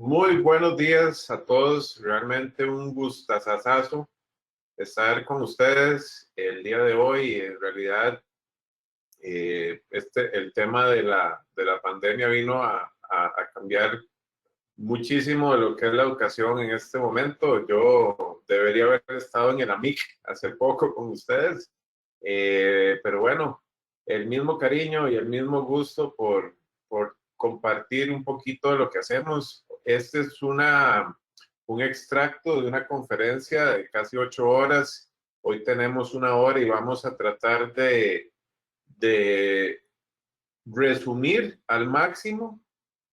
Muy buenos días a todos. Realmente un gustazazazo estar con ustedes el día de hoy. En realidad, el tema de la pandemia vino a cambiar muchísimo de lo que es la educación en este momento. Yo debería haber estado en el AMIC hace poco con ustedes, pero bueno, el mismo cariño y el mismo gusto por compartir un poquito de lo que hacemos. Este es un extracto de una conferencia de casi 8 horas. Hoy tenemos 1 hora y vamos a tratar de resumir al máximo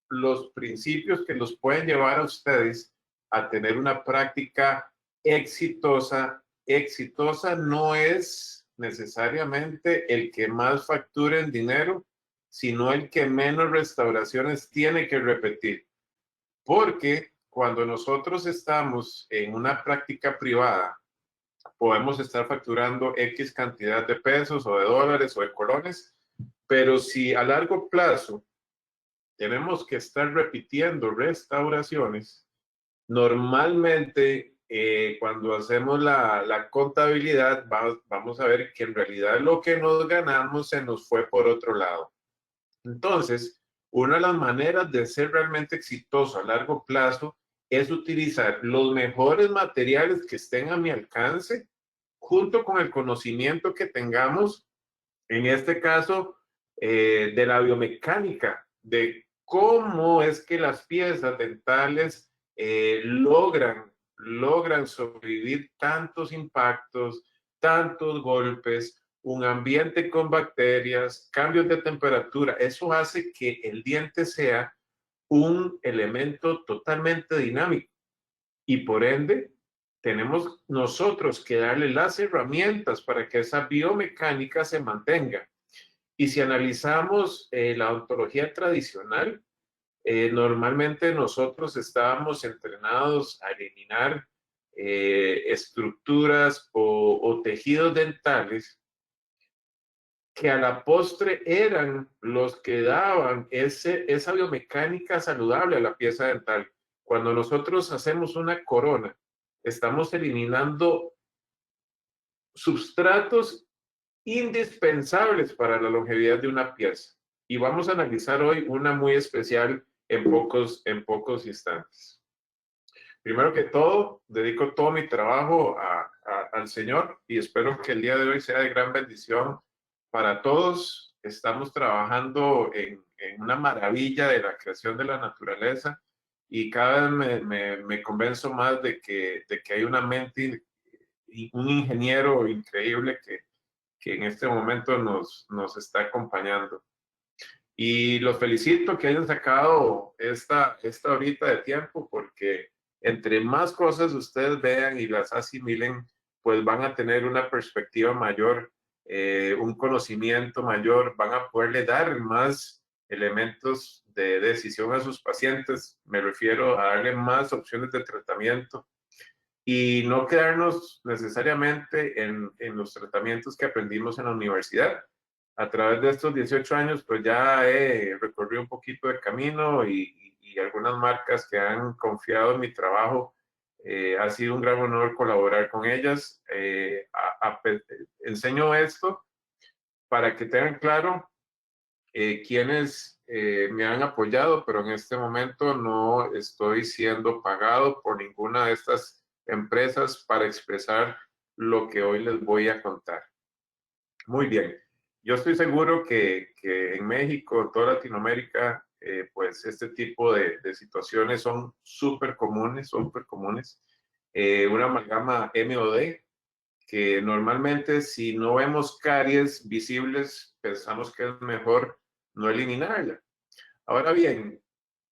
los principios que los pueden llevar a ustedes a tener una práctica exitosa. Exitosa no es necesariamente el que más facture en dinero, sino el que menos restauraciones tiene que repetir. Porque cuando nosotros estamos en una práctica privada, podemos estar facturando X cantidad de pesos o de dólares o de colones, pero si a largo plazo tenemos que estar repitiendo restauraciones, normalmente cuando hacemos la contabilidad vamos a ver que en realidad lo que nos ganamos se nos fue por otro lado. Entonces, una de las maneras de ser realmente exitoso a largo plazo es utilizar los mejores materiales que estén a mi alcance junto con el conocimiento que tengamos, en este caso, de la biomecánica, de cómo es que las piezas dentales logran sobrevivir tantos impactos, tantos golpes, un ambiente con bacterias, cambios de temperatura. Eso hace que el diente sea un elemento totalmente dinámico y por ende tenemos nosotros que darle las herramientas para que esa biomecánica se mantenga. Y si analizamos la odontología tradicional, normalmente nosotros estábamos entrenados a eliminar estructuras o tejidos dentales que a la postre eran los que daban esa biomecánica saludable a la pieza dental. Cuando nosotros hacemos una corona, estamos eliminando substratos indispensables para la longevidad de una pieza. Y vamos a analizar hoy una muy especial en pocos instantes. Primero que todo, dedico todo mi trabajo al Señor y espero que el día de hoy sea de gran bendición para todos. Estamos trabajando en una maravilla de la creación de la naturaleza y cada vez me convenzo más de que hay una mente y un ingeniero increíble que en este momento nos está acompañando. Y los felicito que hayan sacado esta horita de tiempo, porque entre más cosas ustedes vean y las asimilen, pues van a tener una perspectiva mayor, un conocimiento mayor, van a poderle dar más elementos de decisión a sus pacientes. Me refiero a darle más opciones de tratamiento y no quedarnos necesariamente en los tratamientos que aprendimos en la universidad. A través de estos 18 años, pues ya he recorrido un poquito de camino y algunas marcas que han confiado en mi trabajo. Ha sido un gran honor colaborar con ellas. Enseño esto para que tengan claro quienes me han apoyado, pero en este momento no estoy siendo pagado por ninguna de estas empresas para expresar lo que hoy les voy a contar. Muy bien, yo estoy seguro que en México, en toda Latinoamérica, pues este tipo de situaciones son súper comunes, súper comunes. Una amalgama MOD, que normalmente si no vemos caries visibles, pensamos que es mejor no eliminarla. Ahora bien,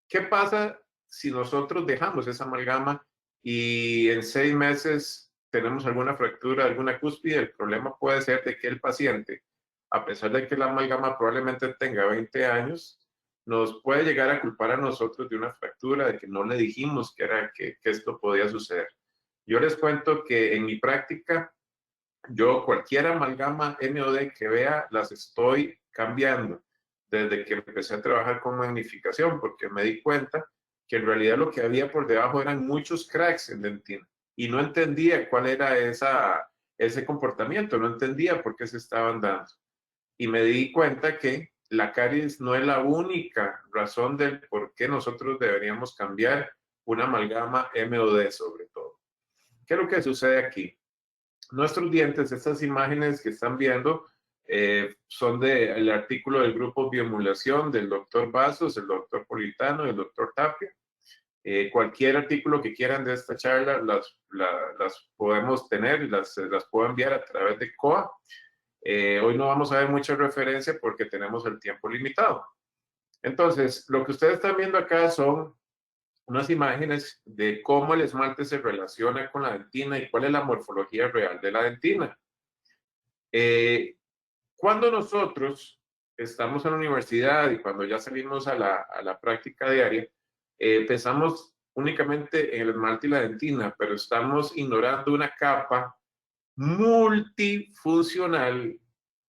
¿qué pasa si nosotros dejamos esa amalgama y en 6 meses tenemos alguna fractura, alguna cúspide? El problema puede ser de que el paciente, a pesar de que la amalgama probablemente tenga 20 años, nos puede llegar a culpar a nosotros de una fractura, de que no le dijimos que esto podía suceder. Yo les cuento que en mi práctica, yo cualquier amalgama MOD que vea, las estoy cambiando desde que empecé a trabajar con magnificación, porque me di cuenta que en realidad lo que había por debajo eran muchos cracks en dentina y no entendía cuál era ese comportamiento, no entendía por qué se estaban dando. Y me di cuenta que la caries no es la única razón del por qué nosotros deberíamos cambiar una amalgama MOD sobre todo. ¿Qué es lo que sucede aquí? Nuestros dientes, estas imágenes que están viendo, son del artículo del grupo Biomodulación del doctor Vasos, el doctor Politano y el doctor Tapia. Cualquier artículo que quieran de esta charla las podemos tener y las puedo enviar a través de COA. Hoy no vamos a ver mucha referencia porque tenemos el tiempo limitado. Entonces, lo que ustedes están viendo acá son unas imágenes de cómo el esmalte se relaciona con la dentina y cuál es la morfología real de la dentina. Cuando nosotros estamos en la universidad y cuando ya salimos a la práctica diaria, pensamos únicamente en el esmalte y la dentina, pero estamos ignorando una capa multifuncional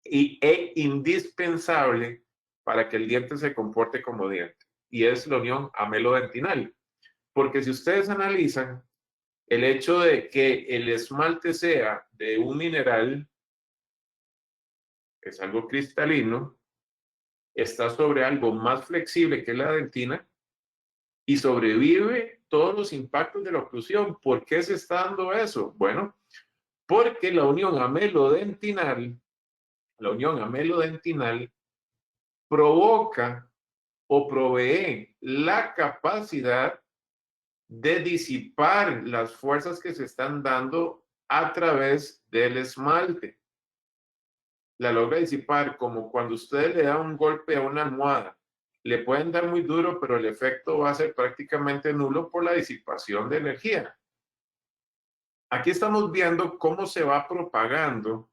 e indispensable para que el diente se comporte como diente, y es la unión amelodentinal. Porque si ustedes analizan, el hecho de que el esmalte sea de un mineral, es algo cristalino, está sobre algo más flexible que la dentina y sobrevive todos los impactos de la oclusión. ¿Por qué se está dando eso? Bueno, porque la unión amelodentinal provoca o provee la capacidad de disipar las fuerzas que se están dando a través del esmalte. La logra disipar como cuando usted le da un golpe a una almohada. Le pueden dar muy duro, pero el efecto va a ser prácticamente nulo por la disipación de energía. Aquí estamos viendo cómo se va propagando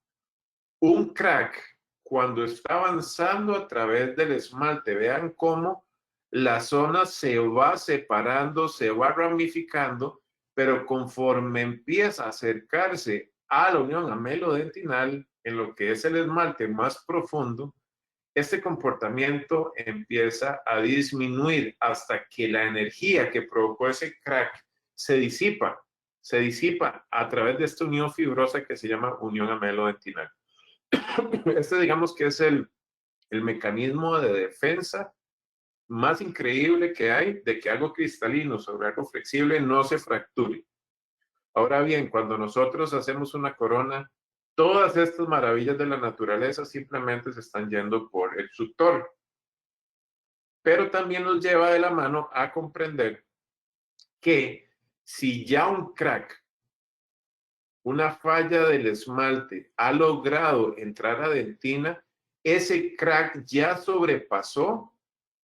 un crack cuando está avanzando a través del esmalte. Vean cómo la zona se va separando, se va ramificando, pero conforme empieza a acercarse a la unión amelodentinal, en lo que es el esmalte más profundo, este comportamiento empieza a disminuir hasta que la energía que provocó ese crack se disipa a través de esta unión fibrosa que se llama unión amelodentinal. Este digamos que es el mecanismo de defensa más increíble que hay de que algo cristalino sobre algo flexible no se fracture. Ahora bien, cuando nosotros hacemos una corona, todas estas maravillas de la naturaleza simplemente se están yendo por el suctor. Pero también nos lleva de la mano a comprender que si ya un crack, una falla del esmalte ha logrado entrar a dentina, ese crack ya sobrepasó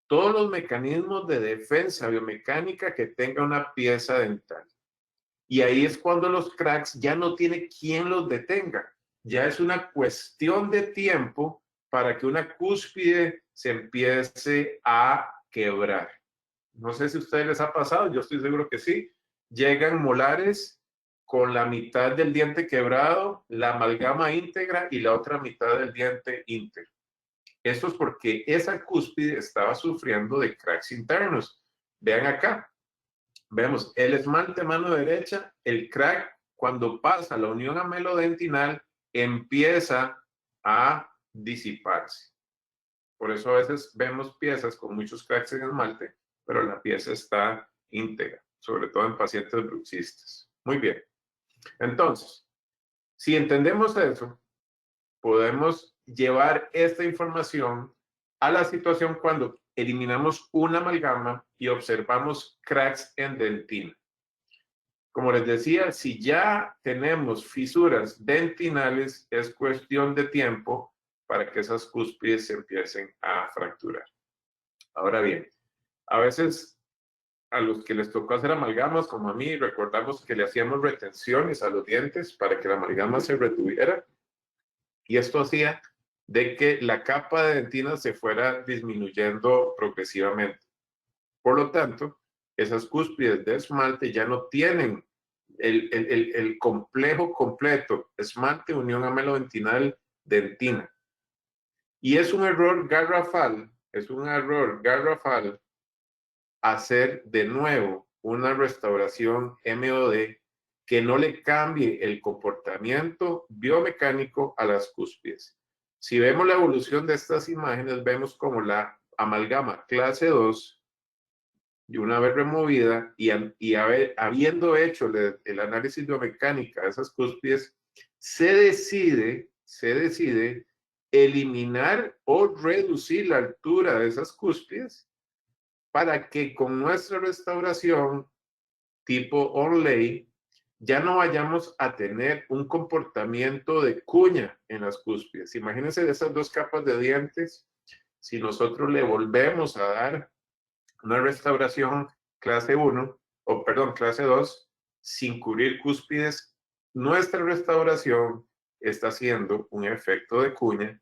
todos los mecanismos de defensa biomecánica que tenga una pieza dental. Y ahí es cuando los cracks ya no tiene quien los detenga. Ya es una cuestión de tiempo para que una cúspide se empiece a quebrar. No sé si a ustedes les ha pasado, yo estoy seguro que sí. Llegan molares con la mitad del diente quebrado, la amalgama íntegra y la otra mitad del diente íntegro. Esto es porque esa cúspide estaba sufriendo de cracks internos. Vean acá, vemos el esmalte mano derecha, el crack cuando pasa la unión amelodentinal empieza a disiparse. Por eso a veces vemos piezas con muchos cracks en esmalte, pero la pieza está íntegra, sobre todo en pacientes bruxistas. Muy bien. Entonces, si entendemos eso, podemos llevar esta información a la situación cuando eliminamos una amalgama y observamos cracks en dentina. Como les decía, si ya tenemos fisuras dentinales, es cuestión de tiempo para que esas cúspides se empiecen a fracturar. Ahora bien, a veces a los que les tocó hacer amalgamas, como a mí, recordamos que le hacíamos retenciones a los dientes para que la amalgama se retuviera, y esto hacía de que la capa de dentina se fuera disminuyendo progresivamente. Por lo tanto, esas cúspides de esmalte ya no tienen el complejo completo, esmalte, unión amelodentinal, dentina. Y es un error garrafal hacer de nuevo una restauración MOD que no le cambie el comportamiento biomecánico a las cúspides. Si vemos la evolución de estas imágenes, vemos como la amalgama clase 2, y una vez removida habiendo hecho el análisis biomecánica de esas cúspides, se decide eliminar o reducir la altura de esas cúspides para que con nuestra restauración tipo onlay ya no vayamos a tener un comportamiento de cuña en las cúspides. Imagínense de esas dos capas de dientes, si nosotros le volvemos a dar una restauración clase 1, o perdón, clase 2, sin cubrir cúspides, nuestra restauración está haciendo un efecto de cuña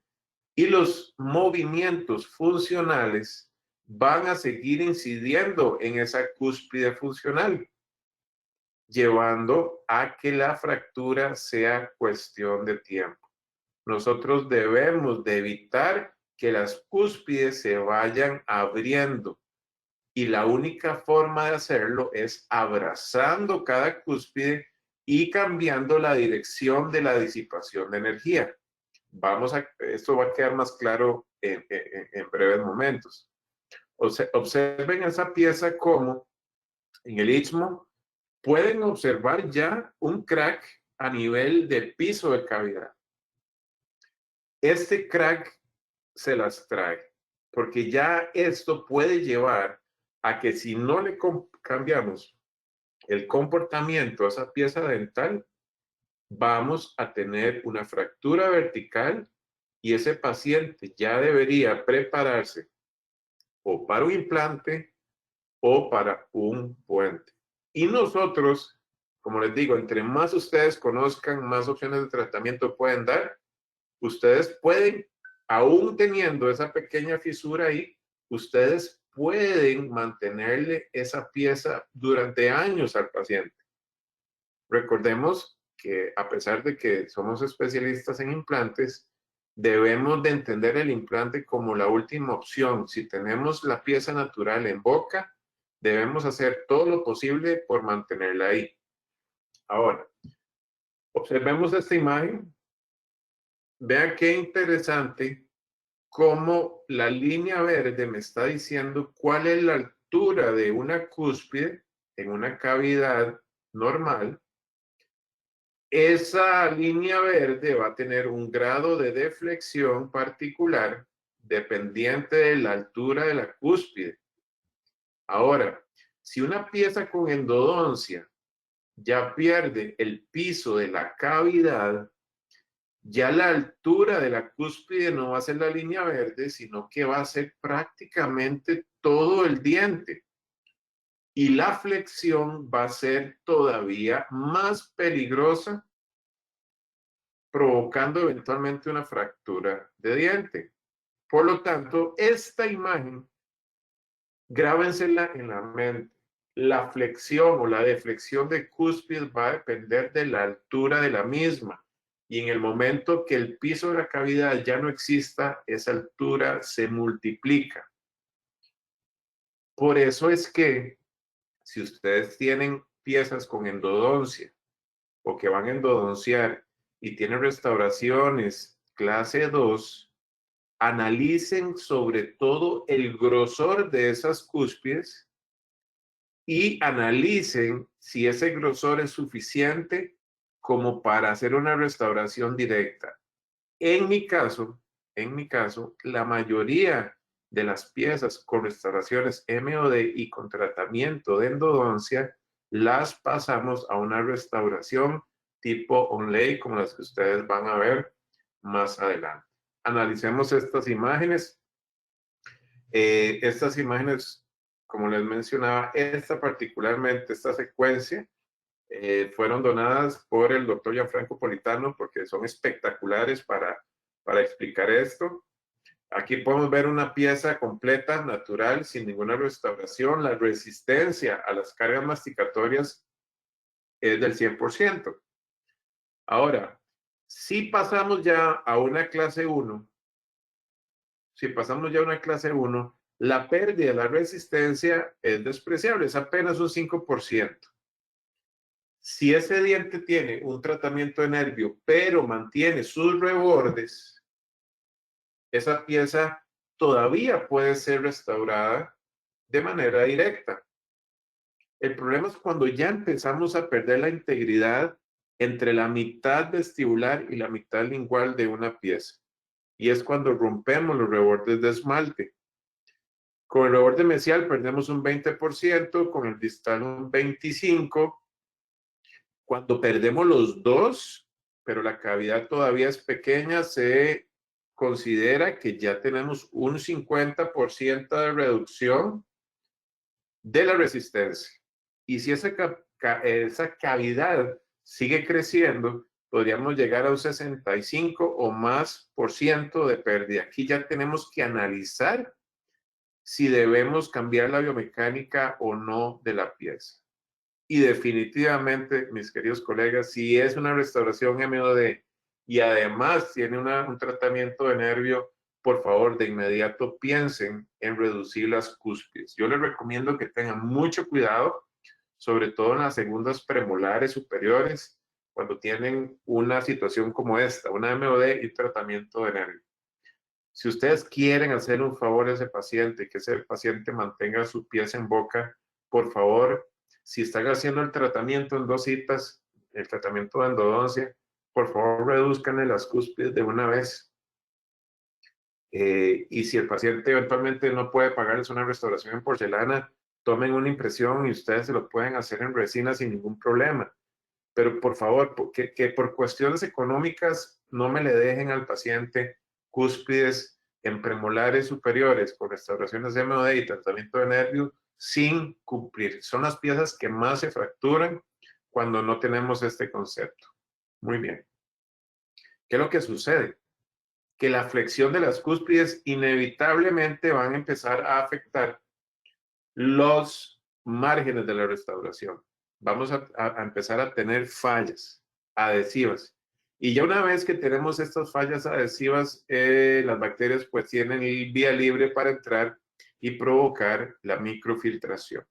y los movimientos funcionales van a seguir incidiendo en esa cúspide funcional, llevando a que la fractura sea cuestión de tiempo. Nosotros debemos de evitar que las cúspides se vayan abriendo y la única forma de hacerlo es abrazando cada cúspide y cambiando la dirección de la disipación de energía. Esto va a quedar más claro en breves momentos. Observen esa pieza como en el istmo pueden observar ya un crack a nivel del piso de cavidad. Este crack se las trae, porque ya esto puede llevar a que si no le cambiamos el comportamiento a esa pieza dental, vamos a tener una fractura vertical y ese paciente ya debería prepararse o para un implante o para un puente. Y nosotros, como les digo, entre más ustedes conozcan, más opciones de tratamiento pueden dar. Ustedes pueden, aún teniendo esa pequeña fisura ahí, ustedes pueden mantenerle esa pieza durante años al paciente. Recordemos que a pesar de que somos especialistas en implantes, debemos de entender el implante como la última opción. Si tenemos la pieza natural en boca, debemos hacer todo lo posible por mantenerla ahí. Ahora, observemos esta imagen. Vean qué interesante cómo la línea verde me está diciendo cuál es la altura de una cúspide en una cavidad normal. Esa línea verde va a tener un grado de deflexión particular dependiente de la altura de la cúspide. Ahora, si una pieza con endodoncia ya pierde el piso de la cavidad, ya la altura de la cúspide no va a ser la línea verde, sino que va a ser prácticamente todo el diente. Y la flexión va a ser todavía más peligrosa, provocando eventualmente una fractura de diente. Por lo tanto, esta imagen, grábensela en la mente. La flexión o la deflexión de cúspide va a depender de la altura de la misma. Y en el momento que el piso de la cavidad ya no exista, esa altura se multiplica. Por eso es que si ustedes tienen piezas con endodoncia o que van a endodonciar y tienen restauraciones clase 2, analicen sobre todo el grosor de esas cúspides y analicen si ese grosor es suficiente como para hacer una restauración directa. En mi caso, la mayoría de las piezas con restauraciones MOD y con tratamiento de endodoncia las pasamos a una restauración tipo onlay, como las que ustedes van a ver más adelante. Analicemos estas imágenes. Estas imágenes, como les mencionaba, particularmente esta secuencia, fueron donadas por el doctor Gianfranco Politano porque son espectaculares para explicar esto. Aquí podemos ver una pieza completa, natural, sin ninguna restauración. La resistencia a las cargas masticatorias es del 100%. Ahora, si pasamos ya a una clase 1, La pérdida de la resistencia es despreciable, es apenas un 5%. Si ese diente tiene un tratamiento de nervio, pero mantiene sus rebordes, esa pieza todavía puede ser restaurada de manera directa. El problema es cuando ya empezamos a perder la integridad entre la mitad vestibular y la mitad lingual de una pieza. Y es cuando rompemos los rebordes de esmalte. Con el reborde mesial perdemos un 20%, con el distal un 25%. Cuando perdemos los dos, pero la cavidad todavía es pequeña, se considera que ya tenemos un 50% de reducción de la resistencia. Y si esa cavidad sigue creciendo, podríamos llegar a un 65 o más por ciento de pérdida. Aquí ya tenemos que analizar si debemos cambiar la biomecánica o no de la pieza. Y definitivamente, mis queridos colegas, si es una restauración MOD y además tiene un tratamiento de nervio, por favor, de inmediato piensen en reducir las cúspides. Yo les recomiendo que tengan mucho cuidado, sobre todo en las segundas premolares superiores, cuando tienen una situación como esta, una MOD y tratamiento de nervio. Si ustedes quieren hacer un favor a ese paciente, que ese paciente mantenga su pieza en boca, por favor, si están haciendo el tratamiento en 2 citas, el tratamiento de endodoncia, por favor reduzcanle las cúspides de una vez. Y si el paciente eventualmente no puede pagarles una restauración en porcelana, tomen una impresión y ustedes se lo pueden hacer en resina sin ningún problema. Pero por favor, que por cuestiones económicas no me le dejen al paciente cúspides en premolares superiores con restauraciones de MOD y tratamiento de nervio sin cumplir. Son las piezas que más se fracturan cuando no tenemos este concepto. Muy bien. ¿Qué es lo que sucede? Que la flexión de las cúspides inevitablemente van a empezar a afectar los márgenes de la restauración. Vamos a empezar a tener fallas adhesivas. Y ya una vez que tenemos estas fallas adhesivas, las bacterias pues tienen vía libre para entrar y provocar la microfiltración.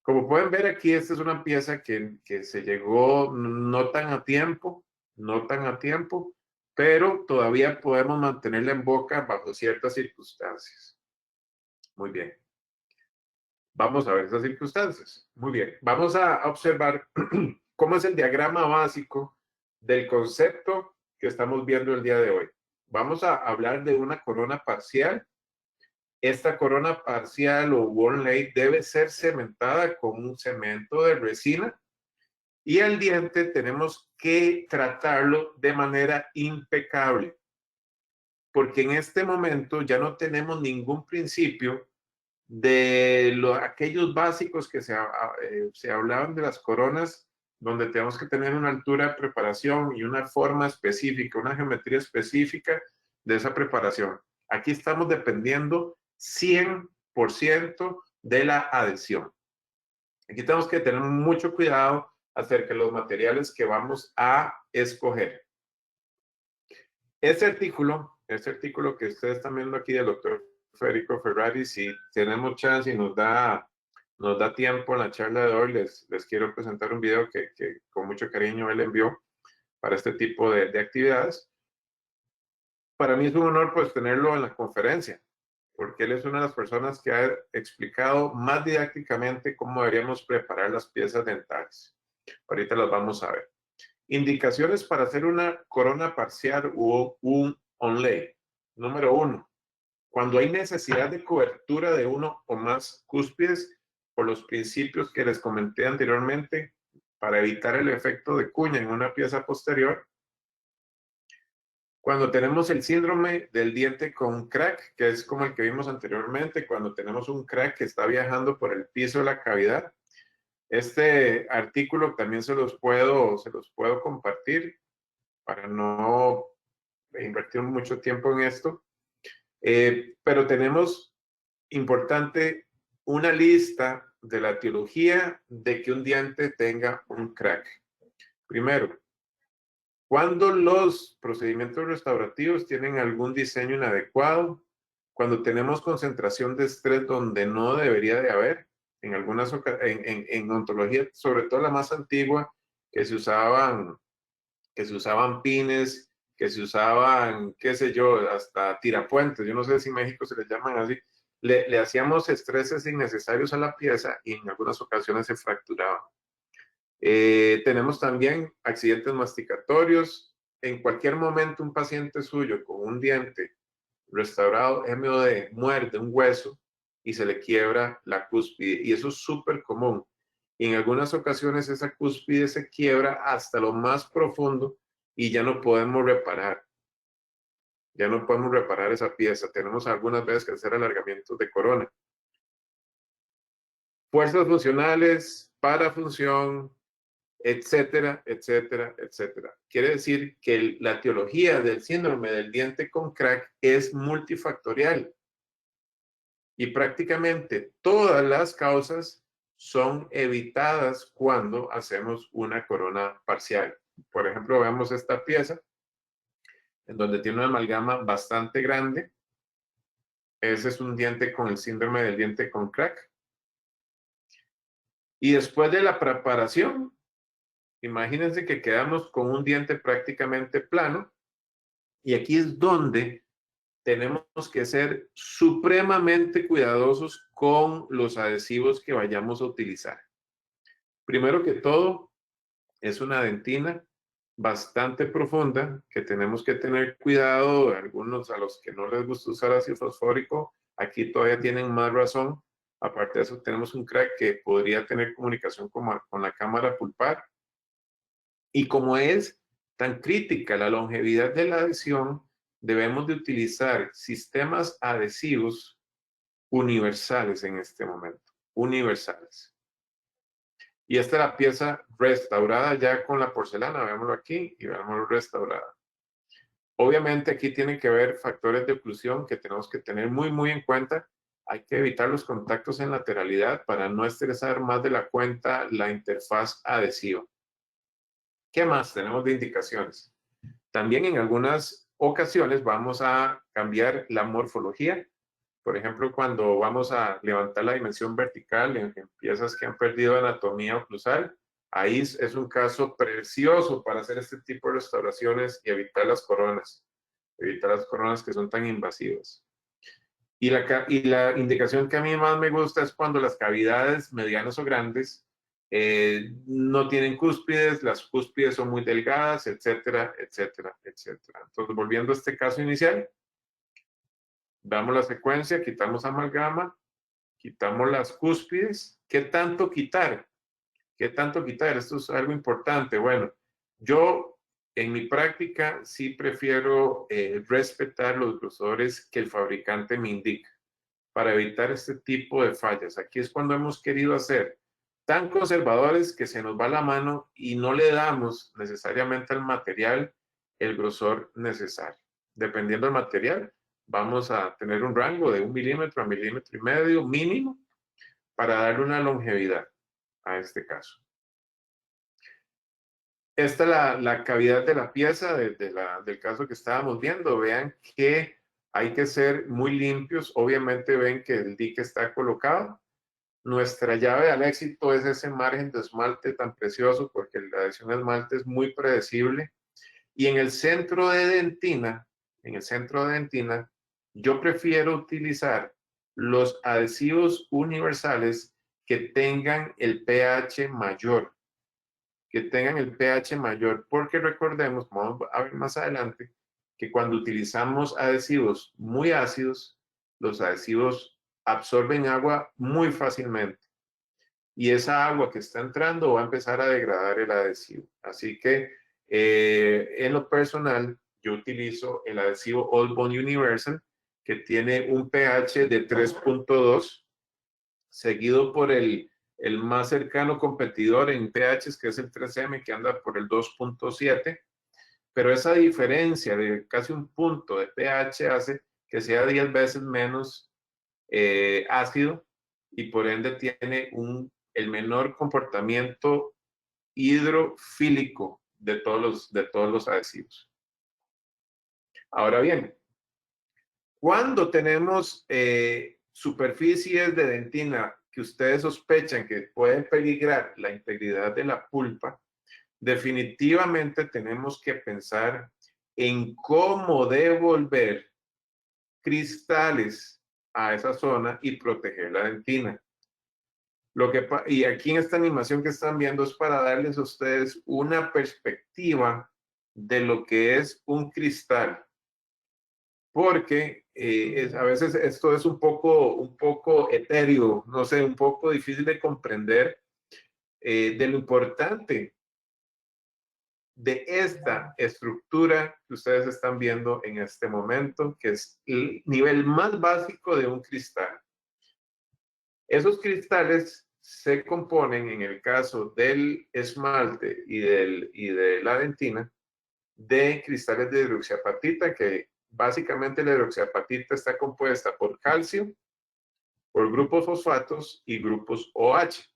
Como pueden ver aquí, esta es una pieza que se llegó no tan a tiempo, pero todavía podemos mantenerla en boca bajo ciertas circunstancias. Muy bien. Vamos a ver esas circunstancias. Muy bien. Vamos a observar cómo es el diagrama básico del concepto que estamos viendo el día de hoy. Vamos a hablar de una corona parcial. Esta corona parcial o one-lay debe ser cementada con un cemento de resina y el diente tenemos que tratarlo de manera impecable, porque en este momento ya no tenemos ningún principio de aquellos básicos que se hablaban de las coronas, donde tenemos que tener una altura de preparación y una forma específica, una geometría específica de esa preparación. Aquí estamos dependiendo 100% de la adhesión. Aquí tenemos que tener mucho cuidado acerca de los materiales que vamos a escoger. Este artículo que ustedes están viendo aquí del doctor Federico Ferrari, si tenemos chance y nos da tiempo en la charla de hoy, les quiero presentar un video que con mucho cariño él envió para este tipo de actividades. Para mí es un honor pues tenerlo en la conferencia, porque él es una de las personas que ha explicado más didácticamente cómo deberíamos preparar las piezas dentales. Ahorita las vamos a ver. Indicaciones para hacer una corona parcial o un onlay. Número 1. Cuando hay necesidad de cobertura de uno o más cúspides por los principios que les comenté anteriormente para evitar el efecto de cuña en una pieza posterior. Cuando tenemos el síndrome del diente con crack, que es como el que vimos anteriormente, cuando tenemos un crack que está viajando por el piso de la cavidad. Este artículo también se los puedo compartir para no invertir mucho tiempo en esto. Pero tenemos, importante, una lista de la etiología de que un diente tenga un crack. Primero, cuando los procedimientos restaurativos tienen algún diseño inadecuado, cuando tenemos concentración de estrés donde no debería de haber, en algunas en ontología, sobre todo la más antigua, que se usaban pines, que se usaban, qué sé yo, hasta tirapuentes, yo no sé si en México se les llaman así, le hacíamos estreses innecesarios a la pieza y en algunas ocasiones se fracturaba. Tenemos también accidentes masticatorios. En cualquier momento un paciente suyo con un diente restaurado MOD muerde un hueso y se le quiebra la cúspide. Y eso es súper común. Y en algunas ocasiones esa cúspide se quiebra hasta lo más profundo y ya no podemos reparar. Ya no podemos reparar esa pieza. Tenemos algunas veces que hacer alargamientos de corona. Fuerzas funcionales, parafunción, etcétera, etcétera, etcétera. Quiere decir que la etiología del síndrome del diente con crack es multifactorial y prácticamente todas las causas son evitadas cuando hacemos una corona parcial. Por ejemplo, vemos esta pieza en donde tiene una amalgama bastante grande. Ese es un diente con el síndrome del diente con crack. Y después de la preparación, imagínense que quedamos con un diente prácticamente plano y aquí es donde tenemos que ser supremamente cuidadosos con los adhesivos que vayamos a utilizar. Primero que todo, es una dentina bastante profunda que tenemos que tener cuidado. Algunos a los que no les gusta usar ácido fosfórico, aquí todavía tienen más razón. Aparte de eso, tenemos un crack que podría tener comunicación con la cámara pulpar. Y como es tan crítica la longevidad de la adhesión, debemos de utilizar sistemas adhesivos universales en este momento, universales. Y esta es la pieza restaurada ya con la porcelana, veámoslo aquí y veámoslo restaurada. Obviamente aquí tienen que haber factores de oclusión que tenemos que tener muy en cuenta. Hay que evitar los contactos en lateralidad para no estresar más de la cuenta la interfaz adhesiva. ¿Qué más tenemos de indicaciones? También en algunas ocasiones vamos a cambiar la morfología. Por ejemplo, cuando vamos a levantar la dimensión vertical en piezas que han perdido anatomía oclusal, ahí es un caso precioso para hacer este tipo de restauraciones y evitar las coronas que son tan invasivas. Y la indicación que a mí más me gusta es cuando las cavidades medianas o grandes no tienen cúspides, las cúspides son muy delgadas, etcétera, etcétera, etcétera. Entonces, volviendo a este caso inicial, damos la secuencia, quitamos amalgama, quitamos las cúspides. ¿Qué tanto quitar? ¿Qué tanto quitar? Esto es algo importante. Bueno, yo en mi práctica sí prefiero respetar los grosores que el fabricante me indica para evitar este tipo de fallas. Aquí es cuando hemos querido hacer tan conservadores que se nos va la mano y no le damos necesariamente al material el grosor necesario. Dependiendo del material, vamos a tener un rango de 1 milímetro a 1,5 milímetros mínimo para darle una longevidad a este caso. Esta es la cavidad de la pieza del caso que estábamos viendo. Vean que hay que ser muy limpios. Obviamente ven que el dique está colocado. Nuestra llave al éxito es ese margen de esmalte tan precioso porque la adhesión de esmalte es muy predecible. Y en el centro de dentina, yo prefiero utilizar los adhesivos universales que tengan el pH mayor. Porque recordemos, como vamos a ver más adelante, que cuando utilizamos adhesivos muy ácidos, los adhesivos absorben agua muy fácilmente y esa agua que está entrando va a empezar a degradar el adhesivo. Así que en lo personal, yo utilizo el adhesivo All Bond Universal, que tiene un pH de 3.2, seguido por el más cercano competidor en pH, que es el 3M, que anda por el 2.7. Pero esa diferencia de casi un punto de pH hace que sea 10 veces menos ácido y por ende tiene el menor comportamiento hidrofílico de todos los adhesivos. Ahora bien, Cuando tenemos superficies de dentina que ustedes sospechan que pueden peligrar la integridad de la pulpa, definitivamente tenemos que pensar en cómo devolver cristales a esa zona y proteger la dentina. Y aquí en esta animación que están viendo es para darles a ustedes una perspectiva de lo que es un cristal, porque a veces esto es un poco etéreo, no sé, un poco difícil de comprender de lo importante de esta estructura que ustedes están viendo en este momento, que es el nivel más básico de un cristal. Esos cristales se componen, en el caso del esmalte y de la dentina, de cristales de hidroxiapatita, que básicamente la hidroxiapatita está compuesta por calcio, por grupos fosfatos y grupos OH.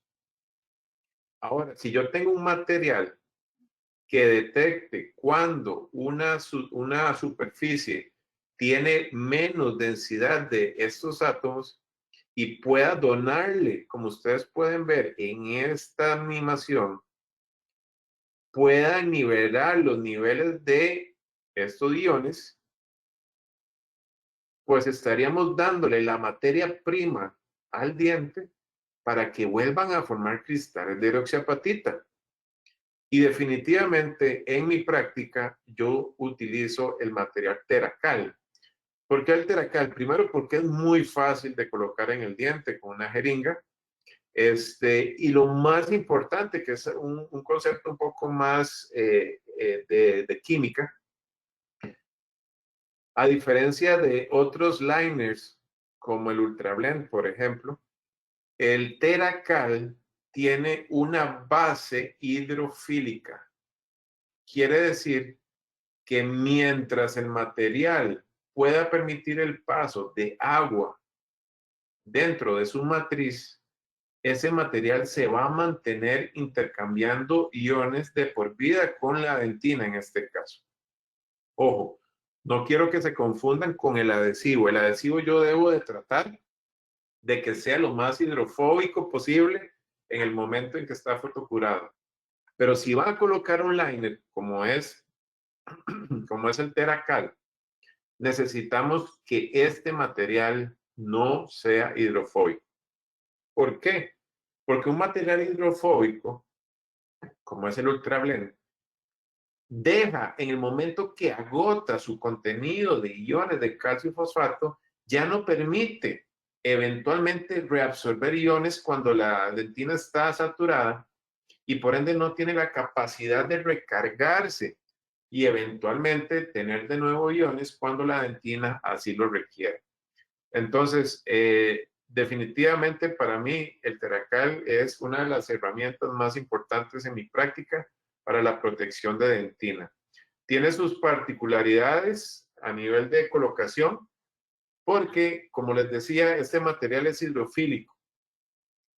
Ahora, si yo tengo un material que detecte cuando una superficie tiene menos densidad de estos átomos y pueda donarle, como ustedes pueden ver en esta animación, pueda nivelar los niveles de estos iones, pues estaríamos dándole la materia prima al diente para que vuelvan a formar cristales de hidroxiapatita. Y definitivamente en mi práctica yo utilizo el material Teracal. ¿Por qué el Teracal? Primero porque es muy fácil de colocar en el diente con una jeringa. Y lo más importante, que es un concepto un poco más de química, a diferencia de otros liners como el Ultrablend, por ejemplo, el Teracal tiene una base hidrofílica. Quiere decir que mientras el material pueda permitir el paso de agua dentro de su matriz, ese material se va a mantener intercambiando iones de por vida con la dentina en este caso. Ojo, no quiero que se confundan con el adhesivo. El adhesivo yo debo de tratar de que sea lo más hidrofóbico posible en el momento en que está fotocurado. Pero si van a colocar un liner como es el Teracal, necesitamos que este material no sea hidrofóbico. ¿Por qué? Porque un material hidrofóbico, como es el Ultrablend, deja en el momento que agota su contenido de iones de calcio y fosfato, ya no permite eventualmente reabsorber iones cuando la dentina está saturada y por ende no tiene la capacidad de recargarse y eventualmente tener de nuevo iones cuando la dentina así lo requiere. Entonces, definitivamente para mí el Teracal es una de las herramientas más importantes en mi práctica para la protección de dentina. Tiene sus particularidades a nivel de colocación porque, como les decía, este material es hidrofílico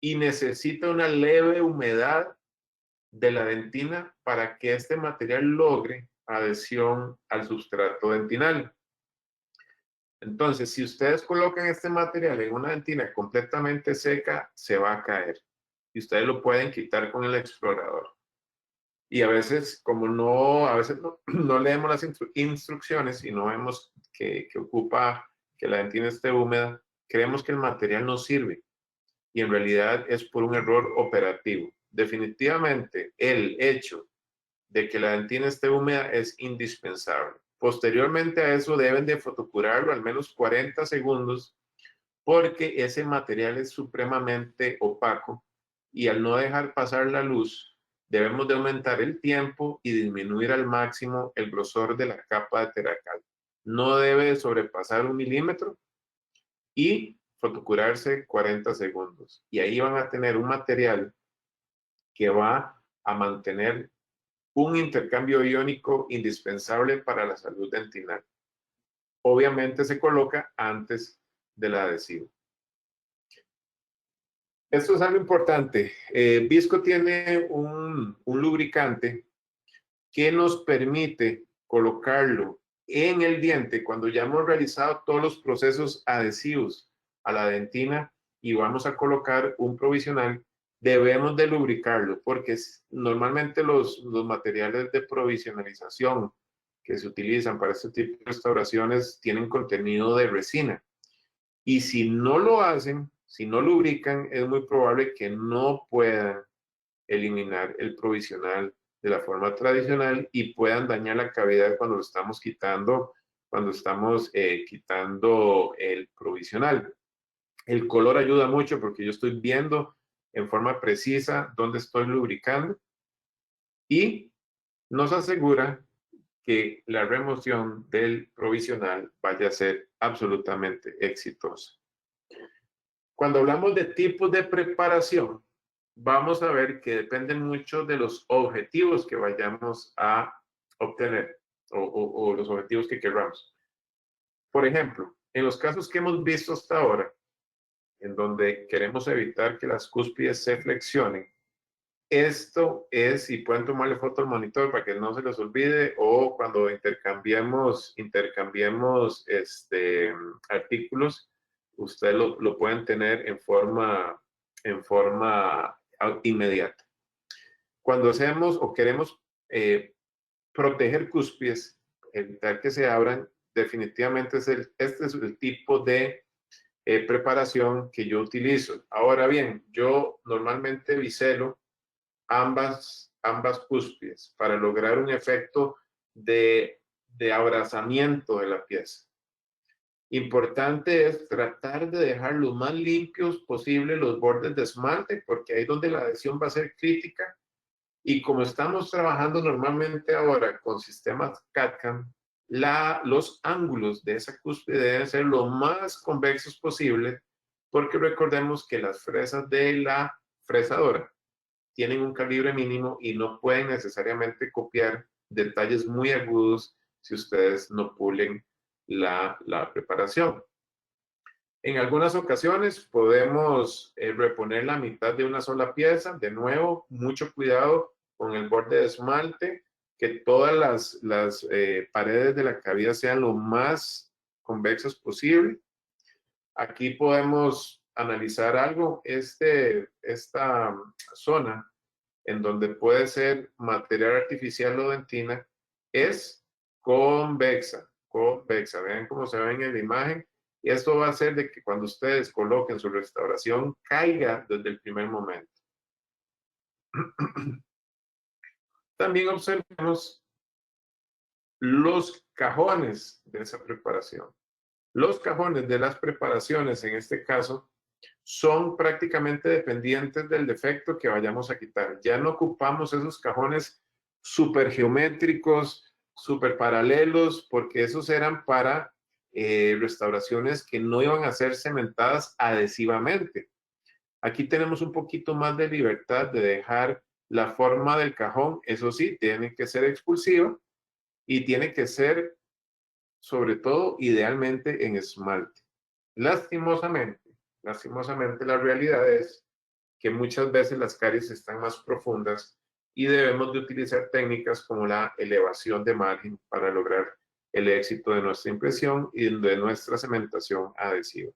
y necesita una leve humedad de la dentina para que este material logre adhesión al sustrato dentinal. Entonces, si ustedes colocan este material en una dentina completamente seca, se va a caer. Y ustedes lo pueden quitar con el explorador. Y a veces, como a veces no leemos las instrucciones y no vemos que ocupa que la dentina esté húmeda, creemos que el material no sirve. Y en realidad es por un error operativo. Definitivamente, el hecho de que la dentina esté húmeda es indispensable. Posteriormente a eso deben de fotocurarlo al menos 40 segundos porque ese material es supremamente opaco y al no dejar pasar la luz debemos de aumentar el tiempo y disminuir al máximo el grosor de la capa de Teracal. No debe sobrepasar 1 milímetro y fotocurarse 40 segundos. Y ahí van a tener un material que va a mantener un intercambio iónico indispensable para la salud dentinal. Obviamente se coloca antes del adhesivo. Esto es algo importante. Visco tiene un lubricante que nos permite colocarlo en el diente, cuando ya hemos realizado todos los procesos adhesivos a la dentina y vamos a colocar un provisional, debemos de lubricarlo, porque normalmente los materiales de provisionalización que se utilizan para este tipo de restauraciones tienen contenido de resina. Y si no lo hacen, si no lubrican, es muy probable que no puedan eliminar el provisional de la forma tradicional y puedan dañar la cavidad cuando lo estamos quitando, quitando el provisional. El color ayuda mucho porque yo estoy viendo en forma precisa dónde estoy lubricando y nos asegura que la remoción del provisional vaya a ser absolutamente exitosa. Cuando hablamos de tipos de preparación, vamos a ver que dependen mucho de los objetivos que vayamos a obtener o los objetivos que queramos. Por ejemplo, en los casos que hemos visto hasta ahora, en donde queremos evitar que las cúspides se flexionen, esto es, y pueden tomarle foto al monitor para que no se les olvide, o cuando intercambiemos artículos, ustedes lo pueden tener en forma inmediata. Cuando hacemos o queremos proteger cúspides, evitar que se abran, definitivamente este es el tipo de preparación que yo utilizo. Ahora bien, yo normalmente biselo ambas cúspides para lograr un efecto de abrazamiento de la pieza. Importante es tratar de dejar lo más limpios posible los bordes de esmalte, porque ahí es donde la adhesión va a ser crítica. Y como estamos trabajando normalmente ahora con sistemas CAD/CAM, los ángulos de esa cúspide deben ser lo más convexos posible, porque recordemos que las fresas de la fresadora tienen un calibre mínimo y no pueden necesariamente copiar detalles muy agudos si ustedes no pulen la preparación. En algunas ocasiones podemos reponer la mitad de una sola pieza. De nuevo, mucho cuidado con el borde de esmalte, que todas las paredes de la cavidad sean lo más convexas posible. Aquí podemos analizar algo. Esta zona en donde puede ser material artificial o dentina es convexa. Vean cómo se ve en la imagen. Y esto va a hacer de que cuando ustedes coloquen su restauración caiga desde el primer momento. También observemos los cajones de esa preparación. Los cajones de las preparaciones, en este caso, son prácticamente dependientes del defecto que vayamos a quitar. Ya no ocupamos esos cajones súper geométricos, súper paralelos, porque esos eran para restauraciones que no iban a ser cementadas adhesivamente. Aquí tenemos un poquito más de libertad de dejar la forma del cajón, eso sí, tiene que ser expulsiva y tiene que ser, sobre todo, idealmente en esmalte. Lastimosamente, la realidad es que muchas veces las caries están más profundas y debemos de utilizar técnicas como la elevación de margen para lograr el éxito de nuestra impresión y de nuestra cementación adhesiva.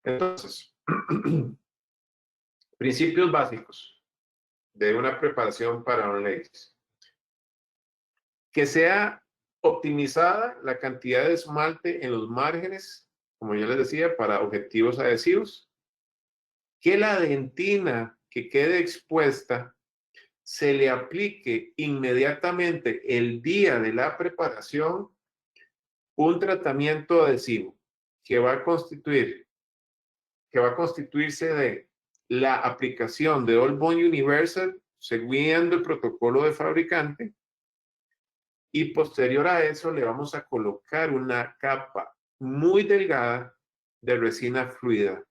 Entonces, principios básicos de una preparación para onlays. Que sea optimizada la cantidad de esmalte en los márgenes, como yo les decía, para objetivos adhesivos. Que la dentina que quede expuesta se le aplique inmediatamente el día de la preparación un tratamiento adhesivo que va a constituirse de la aplicación de All Bond Universal siguiendo el protocolo de fabricante, y posterior a eso le vamos a colocar una capa muy delgada de resina fluida,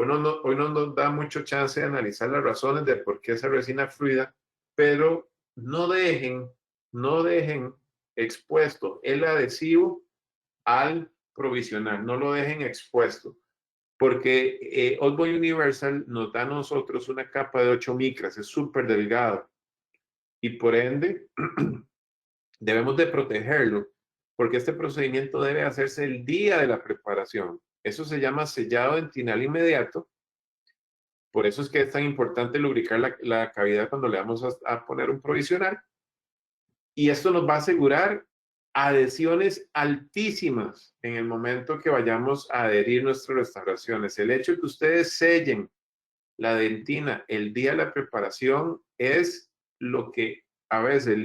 Hoy no nos da mucho chance de analizar las razones de por qué esa resina fluida, pero no dejen expuesto el adhesivo al provisional, no lo dejen expuesto, porque All Bond Universal nos da a nosotros una capa de 8 micras, es súper delgado, y por ende debemos de protegerlo, porque este procedimiento debe hacerse el día de la preparación. Eso se llama sellado dentinal inmediato. Por eso es que es tan importante lubricar la cavidad cuando le vamos a poner un provisional. Y esto nos va a asegurar adhesiones altísimas en el momento que vayamos a adherir nuestras restauraciones. El hecho de que ustedes sellen la dentina el día de la preparación es lo que a veces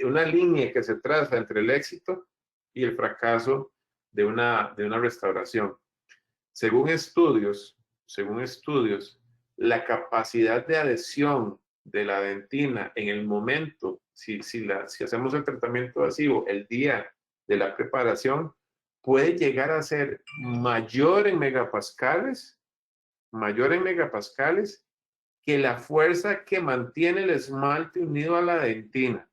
una línea que se traza entre el éxito y el fracaso de una restauración. Según estudios, la capacidad de adhesión de la dentina en el momento, si hacemos el tratamiento adhesivo el día de la preparación, puede llegar a ser mayor en megapascales que la fuerza que mantiene el esmalte unido a la dentina,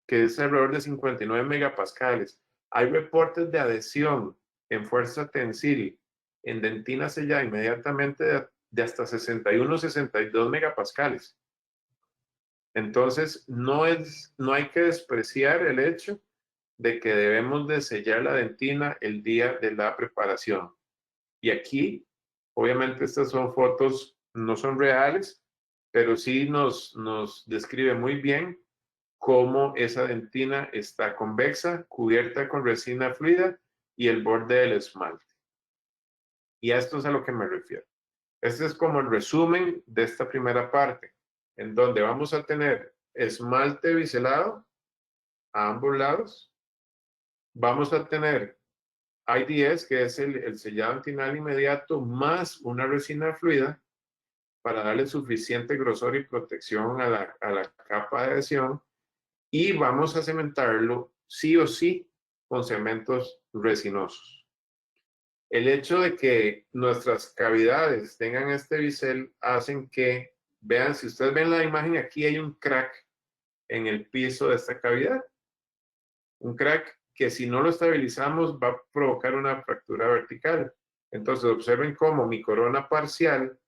que es alrededor de 59 megapascales. Hay reportes de adhesión en fuerza tensil en dentina sellada inmediatamente de hasta 61, 62 megapascales. Entonces, no hay que despreciar el hecho de que debemos de sellar la dentina el día de la preparación. Y aquí, obviamente, estas son fotos, no son reales, pero sí nos describe muy bien cómo esa dentina está convexa, cubierta con resina fluida y el borde del esmalte. Y a esto es a lo que me refiero. Este es como el resumen de esta primera parte, en donde vamos a tener esmalte biselado a ambos lados. Vamos a tener IDS, que es el sellado dentinal inmediato, más una resina fluida para darle suficiente grosor y protección a la capa de adhesión. Y vamos a cementarlo sí o sí con cementos resinosos. El hecho de que nuestras cavidades tengan este bisel hacen que, vean, si ustedes ven la imagen, aquí hay un crack en el piso de esta cavidad. Un crack que si no lo estabilizamos va a provocar una fractura vertical. Entonces observen cómo mi corona parcial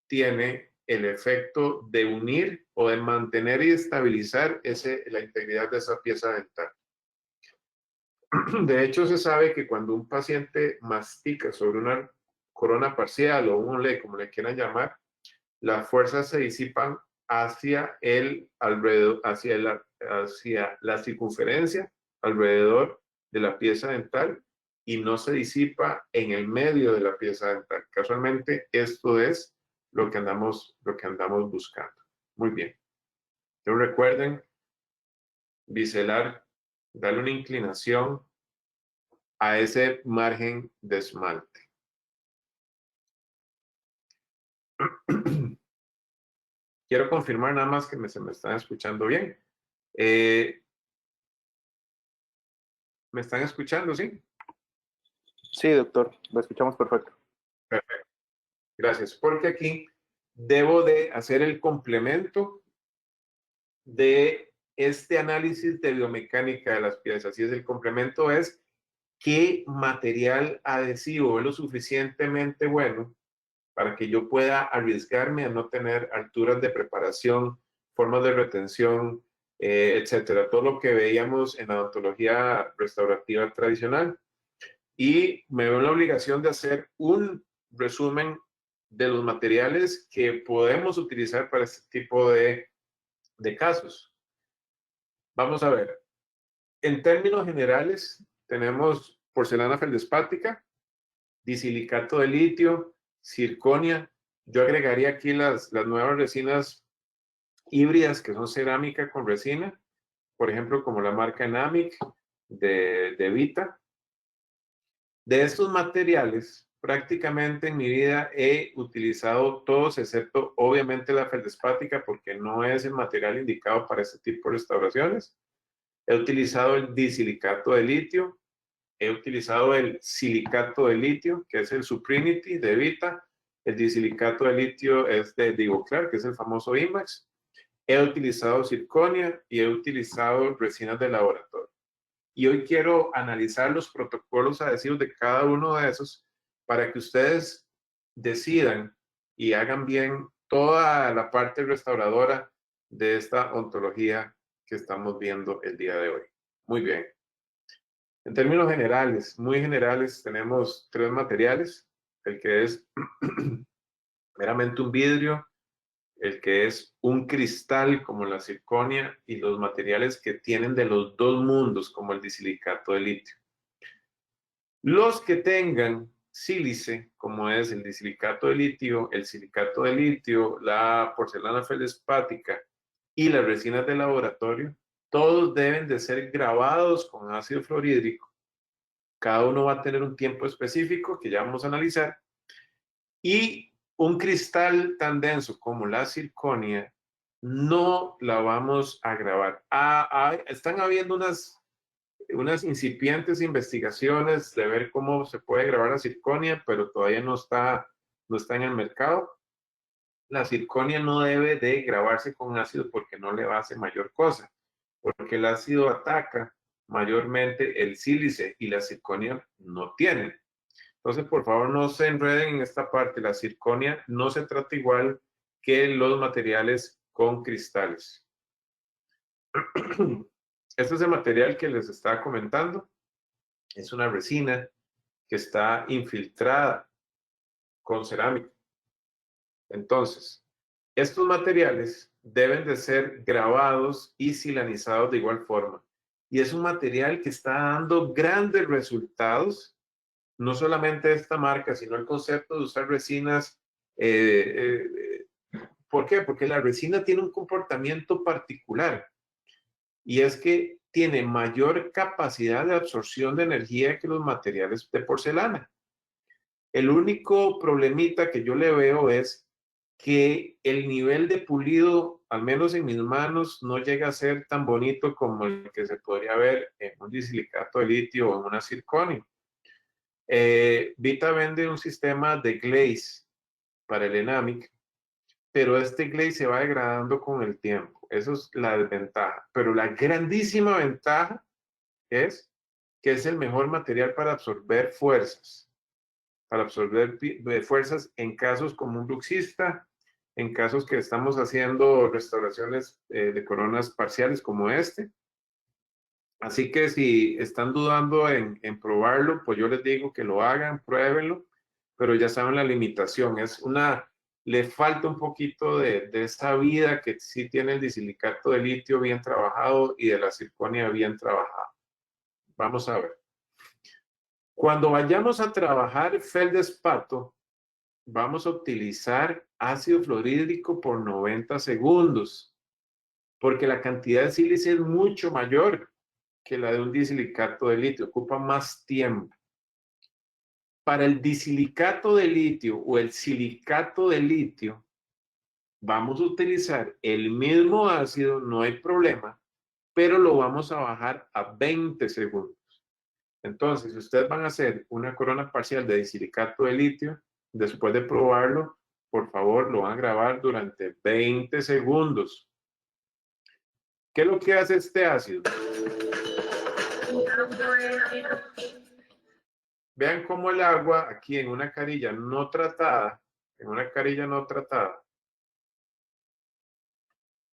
tiene el efecto de unir o de mantener y estabilizar la integridad de esa pieza dental. De hecho, se sabe que cuando un paciente mastica sobre una corona parcial o un olé, como le quieran llamar, las fuerzas se disipan hacia la circunferencia alrededor de la pieza dental y no se disipa en el medio de la pieza dental. Casualmente, esto es lo que andamos buscando. Muy bien. Entonces recuerden biselar, darle una inclinación a ese margen de esmalte. Quiero confirmar nada más que se me están escuchando bien. ¿Me están escuchando, sí? Sí, doctor, lo escuchamos perfecto. Perfecto. Gracias. Porque aquí debo de hacer el complemento de este análisis de biomecánica de las piezas. Y el complemento es qué material adhesivo es lo suficientemente bueno para que yo pueda arriesgarme a no tener alturas de preparación, formas de retención, etcétera. Todo lo que veíamos en la odontología restaurativa tradicional. Y me veo en la obligación de hacer un resumen de los materiales que podemos utilizar para este tipo de casos. Vamos a ver. En términos generales, tenemos porcelana feldespática, disilicato de litio, zirconia. Yo agregaría aquí las nuevas resinas híbridas que son cerámica con resina, por ejemplo, como la marca Enamic de Vita. De estos materiales, prácticamente en mi vida he utilizado todos, excepto obviamente la feldespática, porque no es el material indicado para este tipo de restauraciones. He utilizado el disilicato de litio, he utilizado el silicato de litio, que es el Suprinity de Vita. El disilicato de litio es de Divoclar, que es el famoso IMAX. He utilizado zirconia y he utilizado resinas de laboratorio. Y hoy quiero analizar los protocolos adhesivos de cada uno de esos para que ustedes decidan y hagan bien toda la parte restauradora de esta ontología que estamos viendo el día de hoy. Muy bien. En términos generales, muy generales, tenemos 3 materiales. El que es meramente un vidrio, el que es un cristal como la circonia y los materiales que tienen de los dos mundos como el disilicato de litio. Los que tengan sílice, como es el disilicato de litio, el silicato de litio, la porcelana feldespática y las resinas de laboratorio, todos deben de ser grabados con ácido fluorhídrico. Cada uno va a tener un tiempo específico que ya vamos a analizar. Y un cristal tan denso como la circonia no la vamos a grabar. Están habiendo unas incipientes investigaciones de ver cómo se puede grabar la circonia, pero todavía no está en el mercado. La circonia no debe de grabarse con ácido porque no le va a hacer mayor cosa, porque el ácido ataca mayormente el sílice y la circonia no tienen. Entonces, por favor, no se enreden en esta parte. La circonia no se trata igual que los materiales con cristales. Este es el material que les estaba comentando. Es una resina que está infiltrada con cerámica. Entonces, estos materiales deben de ser grabados y silanizados de igual forma. Y es un material que está dando grandes resultados, no solamente esta marca, sino el concepto de usar resinas. ¿Por qué? Porque la resina tiene un comportamiento particular y es que tiene mayor capacidad de absorción de energía que los materiales de porcelana. El único problemita que yo le veo es que el nivel de pulido, al menos en mis manos, no llega a ser tan bonito como el que se podría ver en un disilicato de litio o en una circonia. Vita vende un sistema de glaze para el Enamic, pero este glaze se va degradando con el tiempo. Eso es la desventaja. Pero la grandísima ventaja es que es el mejor material para absorber fuerzas. Para absorber fuerzas en casos como un bruxista, en casos que estamos haciendo restauraciones de coronas parciales como este. Así que si están dudando en probarlo, pues yo les digo que lo hagan, pruébenlo, pero ya saben la limitación. Le falta un poquito de esa vida que sí tiene el disilicato de litio bien trabajado y de la circonia bien trabajada. Vamos a ver. Cuando vayamos a trabajar feldespato, vamos a utilizar ácido fluorhídrico por 90 segundos, porque la cantidad de sílice es mucho mayor que la de un disilicato de litio, ocupa más tiempo. Para el disilicato de litio o el silicato de litio, vamos a utilizar el mismo ácido, no hay problema, pero lo vamos a bajar a 20 segundos. Entonces, si ustedes van a hacer una corona parcial de disilicato de litio, después de probarlo, por favor, lo van a grabar durante 20 segundos. ¿Qué es lo que hace este ácido? Vean cómo el agua aquí en una carilla no tratada,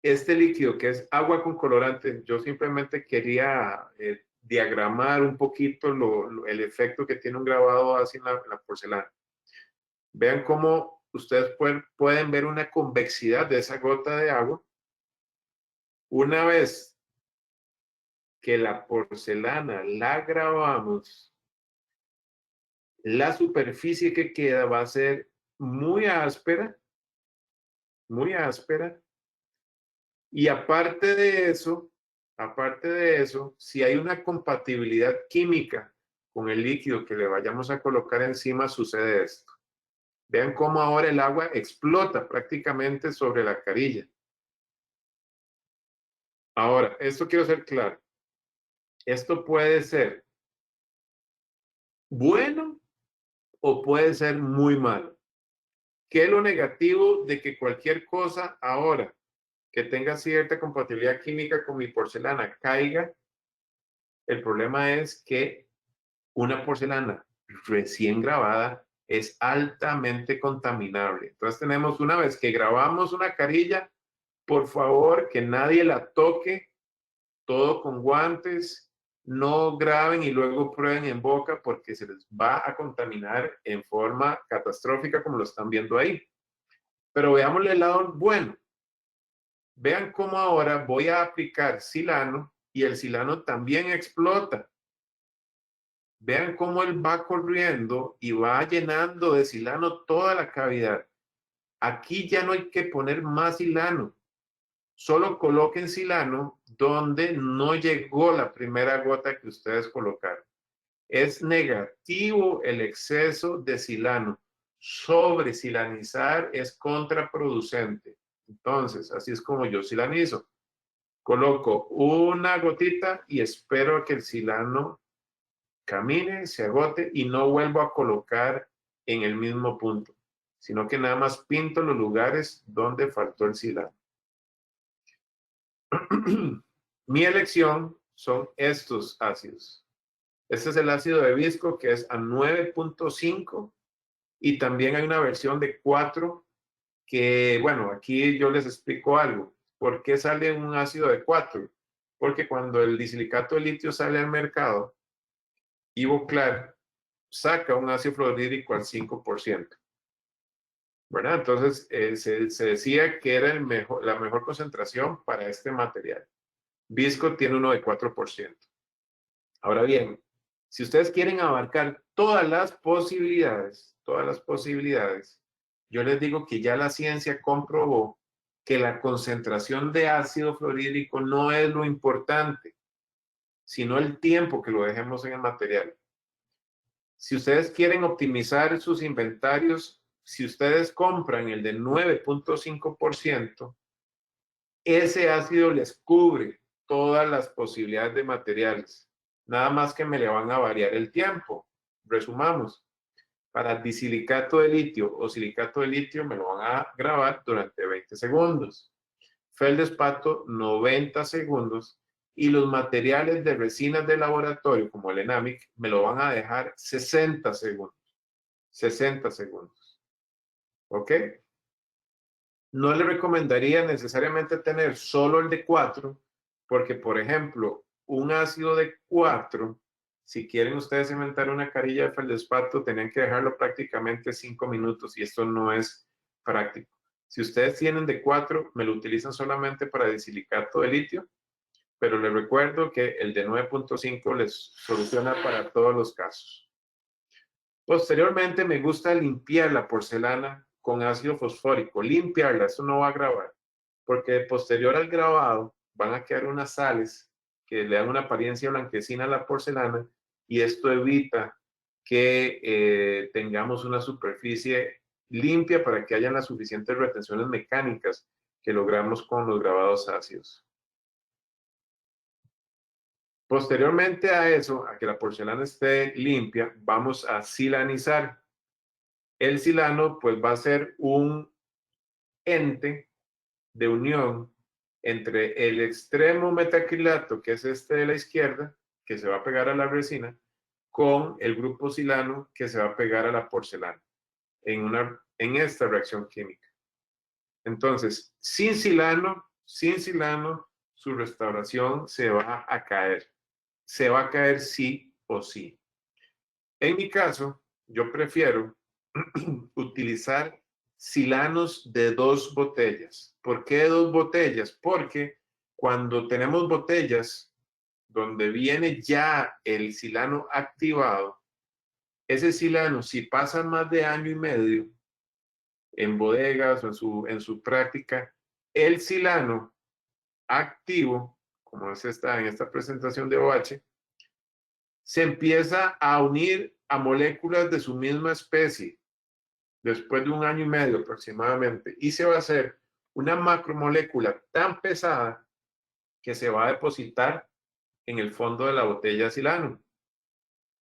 este líquido que es agua con colorante, yo simplemente quería diagramar un poquito el efecto que tiene un grabado así en la porcelana. Vean cómo ustedes pueden ver una convexidad de esa gota de agua. Una vez que la porcelana la grabamos, la superficie que queda va a ser muy áspera, y aparte de eso, si hay una compatibilidad química con el líquido que le vayamos a colocar encima, sucede esto. Vean cómo ahora el agua explota prácticamente sobre la carilla. Ahora, esto quiero ser claro. Esto puede ser bueno o puede ser muy malo. ¿Qué es lo negativo de que cualquier cosa ahora que tenga cierta compatibilidad química con mi porcelana caiga? El problema es que una porcelana recién grabada es altamente contaminable. Entonces tenemos, una vez que grabamos una carilla, por favor que nadie la toque todo con guantes, no graben y luego prueben en boca porque se les va a contaminar en forma catastrófica como lo están viendo ahí. Pero veámosle el lado bueno. Vean cómo ahora voy a aplicar silano y el silano también explota. Vean cómo él va corriendo y va llenando de silano toda la cavidad. Aquí ya no hay que poner más silano. Solo coloquen silano donde no llegó la primera gota que ustedes colocaron. Es negativo el exceso de silano. Sobresilanizar es contraproducente. Entonces, así es como yo silanizo. Coloco una gotita y espero a que el silano camine, se agote y no vuelvo a colocar en el mismo punto, sino que nada más pinto los lugares donde faltó el silano. Mi elección son estos ácidos. Este es el ácido de Visco que es a 9.5 y también hay una versión de 4 que, bueno, aquí yo les explico algo. ¿Por qué sale un ácido de 4? Porque cuando el disilicato de litio sale al mercado, Ivoclar saca un ácido fluorhídrico al 5%. ¿Verdad? Entonces, se decía que era la mejor concentración para este material. Visco tiene uno de 4%. Ahora bien, si ustedes quieren abarcar todas las posibilidades, yo les digo que ya la ciencia comprobó que la concentración de ácido fluorhídrico no es lo importante, sino el tiempo que lo dejemos en el material. Si ustedes quieren optimizar sus inventarios, si ustedes compran el de 9.5%, ese ácido les cubre todas las posibilidades de materiales. Nada más que me le van a variar el tiempo. Resumamos. Para disilicato de litio o silicato de litio me lo van a grabar durante 20 segundos. Feldespato 90 segundos y los materiales de resinas de laboratorio como el Enamic me lo van a dejar 60 segundos. 60 segundos. ¿Ok? No le recomendaría necesariamente tener solo el de 4 porque, por ejemplo, un ácido de 4, si quieren ustedes inventar una carilla de feldespato, tenían que dejarlo prácticamente 5 minutos y esto no es práctico. Si ustedes tienen de 4, me lo utilizan solamente para disilicato de litio, pero les recuerdo que el de 9.5 les soluciona para todos los casos. Posteriormente me gusta limpiar la porcelana con ácido fosfórico, limpiarla, eso no va a grabar, porque posterior al grabado van a quedar unas sales que le dan una apariencia blanquecina a la porcelana y esto evita que tengamos una superficie limpia para que hayan las suficientes retenciones mecánicas que logramos con los grabados ácidos. Posteriormente a eso, a que la porcelana esté limpia, vamos a silanizar. El silano pues va a ser un ente de unión entre el extremo metacrilato, que es este de la izquierda, que se va a pegar a la resina, con el grupo silano que se va a pegar a la porcelana en esta reacción química. Entonces, sin silano, su restauración se va a caer. Se va a caer sí o sí. En mi caso, yo prefiero utilizar silanos de 2 botellas. ¿Por qué 2 botellas? Porque cuando tenemos botellas donde viene ya el silano activado, ese silano, si pasa más de año y medio en bodegas o en su práctica, el silano activo, como es en esta presentación de OH, se empieza a unir a moléculas de su misma especie después de un año y medio aproximadamente y se va a hacer una macromolécula tan pesada que se va a depositar en el fondo de la botella de silano.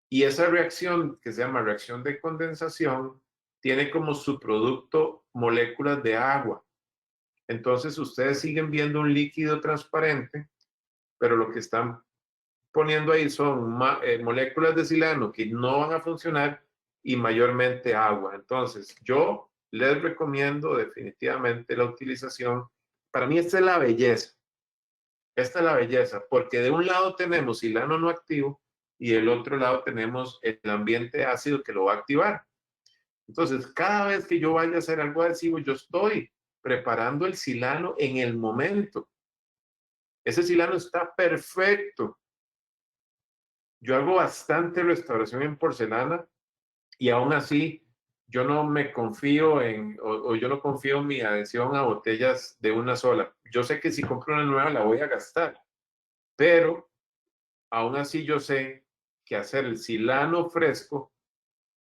Y esa reacción, que se llama reacción de condensación, tiene como subproducto moléculas de agua. Entonces ustedes siguen viendo un líquido transparente, pero lo que están poniendo ahí son moléculas de silano que no van a funcionar y mayormente agua. Entonces, yo les recomiendo definitivamente la utilización. Para mí esta es la belleza. Esta es la belleza, porque de un lado tenemos silano no activo y del otro lado tenemos el ambiente ácido que lo va a activar. Entonces, cada vez que yo vaya a hacer algo adhesivo, yo estoy preparando el silano en el momento. Ese silano está perfecto. Yo hago bastante restauración en porcelana y aún así yo no me confío o yo no confío en mi adhesión a botellas de una sola. Yo sé que si compro una nueva la voy a gastar, pero aún así yo sé que hacer el silano fresco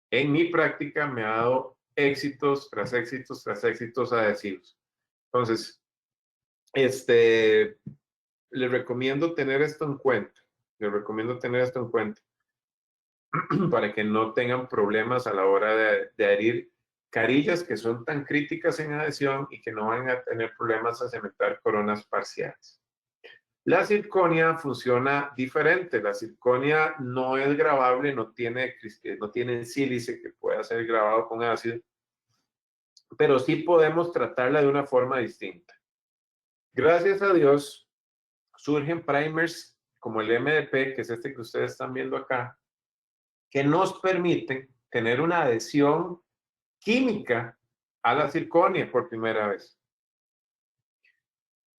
en mi práctica me ha dado éxitos tras éxitos tras éxitos adhesivos. Entonces, les recomiendo tener esto en cuenta. Les recomiendo tener esto en cuenta para que no tengan problemas a la hora de adherir carillas que son tan críticas en adhesión y que no van a tener problemas a cementar coronas parciales. La circonia funciona diferente. La circonia no es grabable, no tiene sílice que pueda ser grabado con ácido, pero sí podemos tratarla de una forma distinta. Gracias a Dios, surgen primers como el MDP, que es este que ustedes están viendo acá, que nos permiten tener una adhesión química a la circonia por primera vez.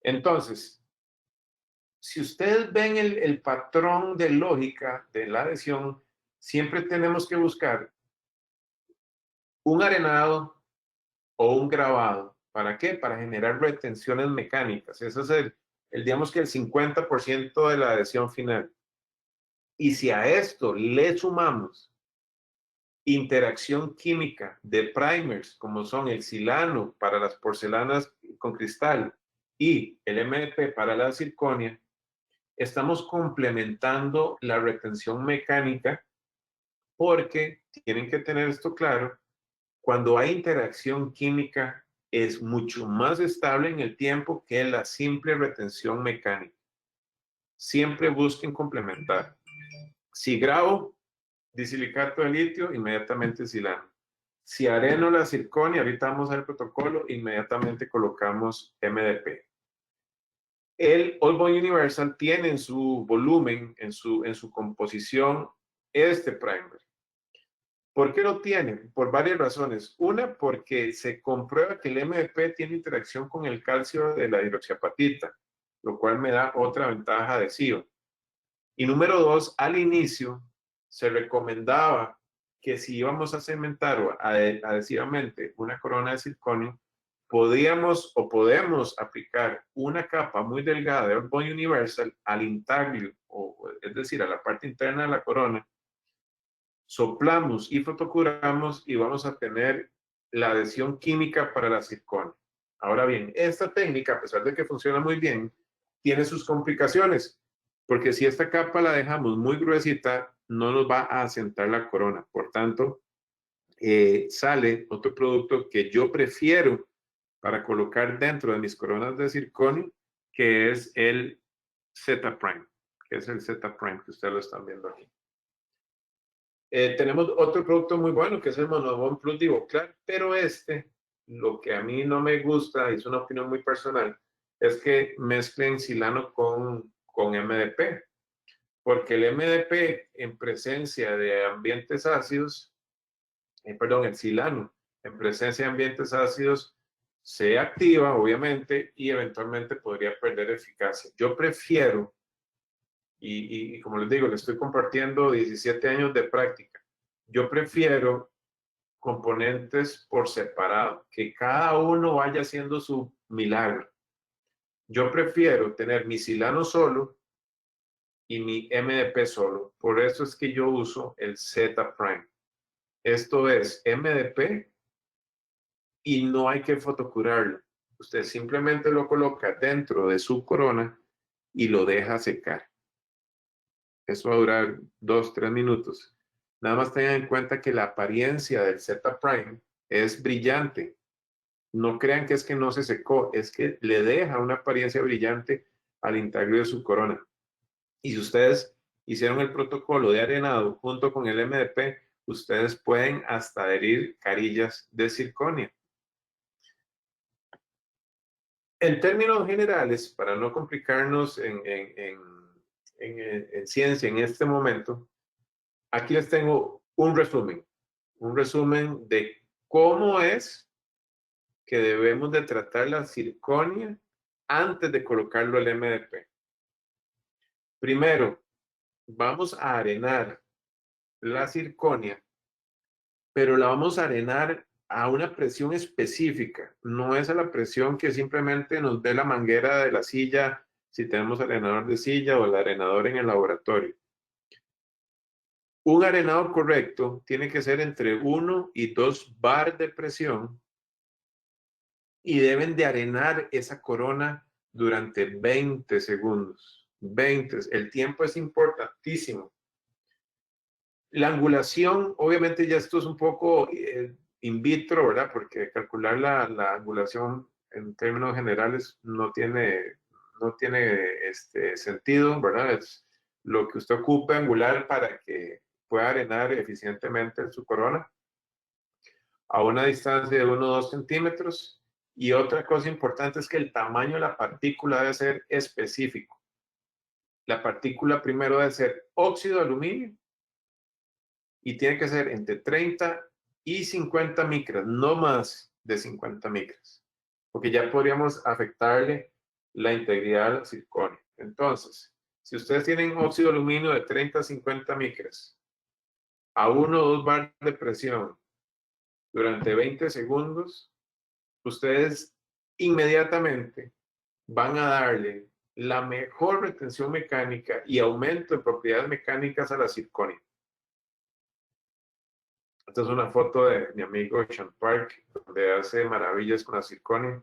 Entonces, si ustedes ven el patrón de lógica de la adhesión, siempre tenemos que buscar un arenado o un grabado. ¿Para qué? Para generar retenciones mecánicas. Eso es digamos que el 50% de la adhesión final. Y si a esto le sumamos interacción química de primers, como son el silano para las porcelanas con cristal y el MDP para la circonia, estamos complementando la retención mecánica porque tienen que tener esto claro, cuando hay interacción química es mucho más estable en el tiempo que la simple retención mecánica. Siempre busquen complementar. Si grabo disilicato de litio, inmediatamente silano. Si areno la circonia, ahorita vamos al protocolo, inmediatamente colocamos MDP. El All Bond Universal tiene en su volumen, en su composición, este primer. ¿Por qué lo tiene? Por varias razones. Una, porque se comprueba que el MDP tiene interacción con el calcio de la hidroxiapatita, lo cual me da otra ventaja adhesiva. Y número dos, al inicio se recomendaba que si íbamos a cementar adhesivamente una corona de circonio, podíamos o podemos aplicar una capa muy delgada de All Bond Universal al intaglio, es decir, a la parte interna de la corona, soplamos y fotocuramos y vamos a tener la adhesión química para la circonia. Ahora bien, esta técnica, a pesar de que funciona muy bien, tiene sus complicaciones, porque si esta capa la dejamos muy gruesita, no nos va a asentar la corona. Por tanto, sale otro producto que yo prefiero para colocar dentro de mis coronas de circonio, que es el Z Prime, que es el Z Prime que ustedes lo están viendo aquí. Tenemos otro producto muy bueno que es el Monobond Plus Divoclar, pero lo que a mí no me gusta, y es una opinión muy personal, es que mezclen silano con MDP, porque el MDP en presencia de ambientes ácidos, el silano en presencia de ambientes ácidos se activa, obviamente, y eventualmente podría perder eficacia. Yo prefiero, y como les digo, le estoy compartiendo 17 años de práctica. Yo prefiero componentes por separado, que cada uno vaya haciendo su milagro. Yo prefiero tener mi silano solo y mi MDP solo. Por eso es que yo uso el Z Prime. Esto es MDP y no hay que fotocurarlo. Usted simplemente lo coloca dentro de su corona y lo deja secar. Eso va a durar 2-3 minutos. Nada más tengan en cuenta que la apariencia del Z Prime es brillante. No crean que es que no se secó, es que le deja una apariencia brillante al intaglio de su corona. Y si ustedes hicieron el protocolo de arenado junto con el MDP, ustedes pueden hasta adherir carillas de circonia. En términos generales, para no complicarnos en ciencia en este momento, aquí les tengo un resumen de cómo es que debemos de tratar la circonia antes de colocarlo al MDP. Primero, vamos a arenar la circonia, pero la vamos a arenar a una presión específica. No es a la presión que simplemente nos dé la manguera de la silla, si tenemos arenador de silla o el arenador en el laboratorio. Un arenador correcto tiene que ser entre 1 y 2 bar de presión y deben de arenar esa corona durante 20 segundos. 20, el tiempo es importantísimo. La angulación, obviamente ya esto es un poco in vitro, ¿verdad? Porque calcular la angulación en términos generales no tiene sentido, ¿verdad? Es lo que usted ocupa angular para que pueda arenar eficientemente su corona a una distancia de 1 o 2 centímetros. Y otra cosa importante es que el tamaño de la partícula debe ser específico. La partícula primero debe ser óxido de aluminio y tiene que ser entre 30 y 50 micras, no más de 50 micras, porque ya podríamos afectarle la integridad del circonio. Entonces, si ustedes tienen óxido de aluminio de 30 a 50 micras a 1 o 2 bar de presión durante 20 segundos, ustedes inmediatamente van a darle la mejor retención mecánica y aumento de propiedades mecánicas a la circonia. Esta es una foto de mi amigo Sean Park, donde hace maravillas con la circonia.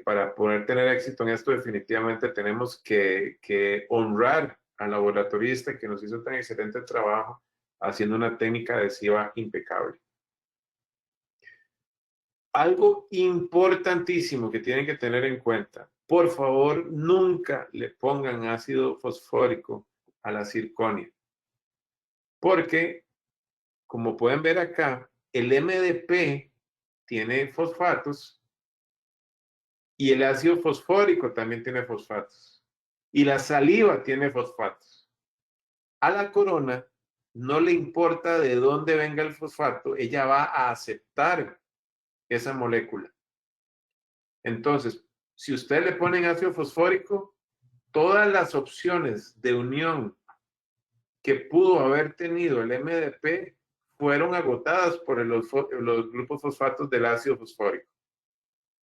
Para poder tener éxito en esto, definitivamente tenemos que honrar al laboratorista que nos hizo tan excelente trabajo haciendo una técnica adhesiva impecable. Algo importantísimo que tienen que tener en cuenta, por favor, nunca le pongan ácido fosfórico a la circonia, porque, como pueden ver acá, el MDP tiene fosfatos y el ácido fosfórico también tiene fosfatos y la saliva tiene fosfatos. A la corona no le importa de dónde venga el fosfato, ella va a aceptar esa molécula. Entonces, si ustedes le ponen ácido fosfórico, todas las opciones de unión que pudo haber tenido el MDP fueron agotadas por los grupos fosfatos del ácido fosfórico.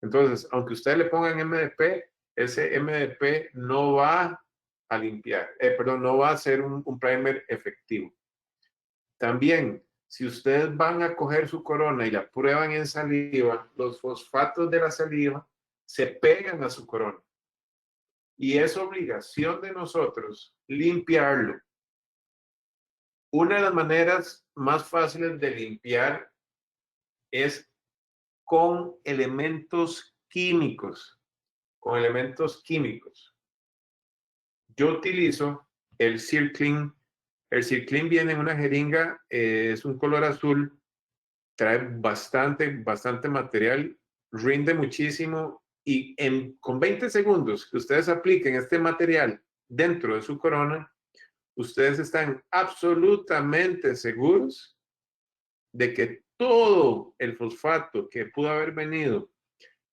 Entonces, aunque ustedes le pongan MDP, ese MDP no va a limpiar, no va a ser un primer efectivo. También, si ustedes van a coger su corona y la prueban en saliva, los fosfatos de la saliva se pegan a su corona. Y es obligación de nosotros limpiarlo. Una de las maneras más fáciles de limpiar es con elementos químicos. Con elementos químicos. Yo utilizo el Circlin. El Circlin viene en una jeringa, es un color azul, trae bastante material, rinde muchísimo y con 20 segundos que ustedes apliquen este material dentro de su corona, ustedes están absolutamente seguros de que todo el fosfato que pudo haber venido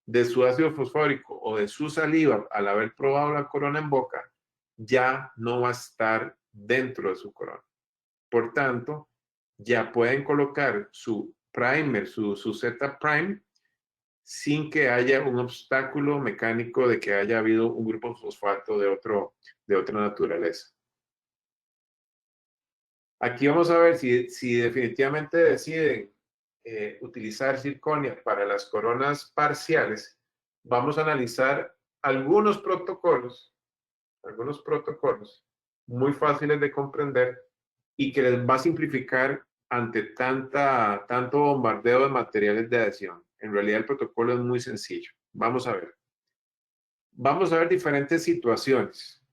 de su ácido fosfórico o de su saliva al haber probado la corona en boca, ya no va a estar dentro de su corona. Por tanto, ya pueden colocar su primer, su Z-Prime, sin que haya un obstáculo mecánico de que haya habido un grupo fosfato de otra naturaleza. Aquí vamos a ver si definitivamente deciden utilizar circonia para las coronas parciales. Vamos a analizar algunos protocolos muy fáciles de comprender y que les va a simplificar ante tanto bombardeo de materiales de adhesión. En realidad el protocolo es muy sencillo. Vamos a ver. Vamos a ver diferentes situaciones.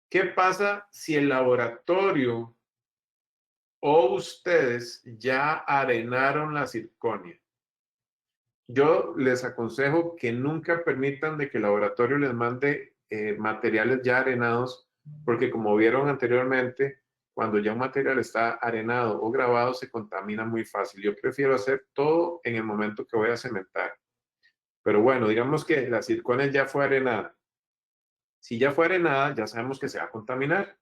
¿Qué pasa si el laboratorio o ustedes ya arenaron la circonia? yo les aconsejo que nunca permitan de que el laboratorio les mande materiales ya arenados, porque como vieron anteriormente, cuando ya un material está arenado o grabado, se contamina muy fácil. Yo prefiero hacer todo en el momento que voy a cementar. Pero bueno, digamos que la circonia ya fue arenada. Si ya fue arenada, ya sabemos que se va a contaminar.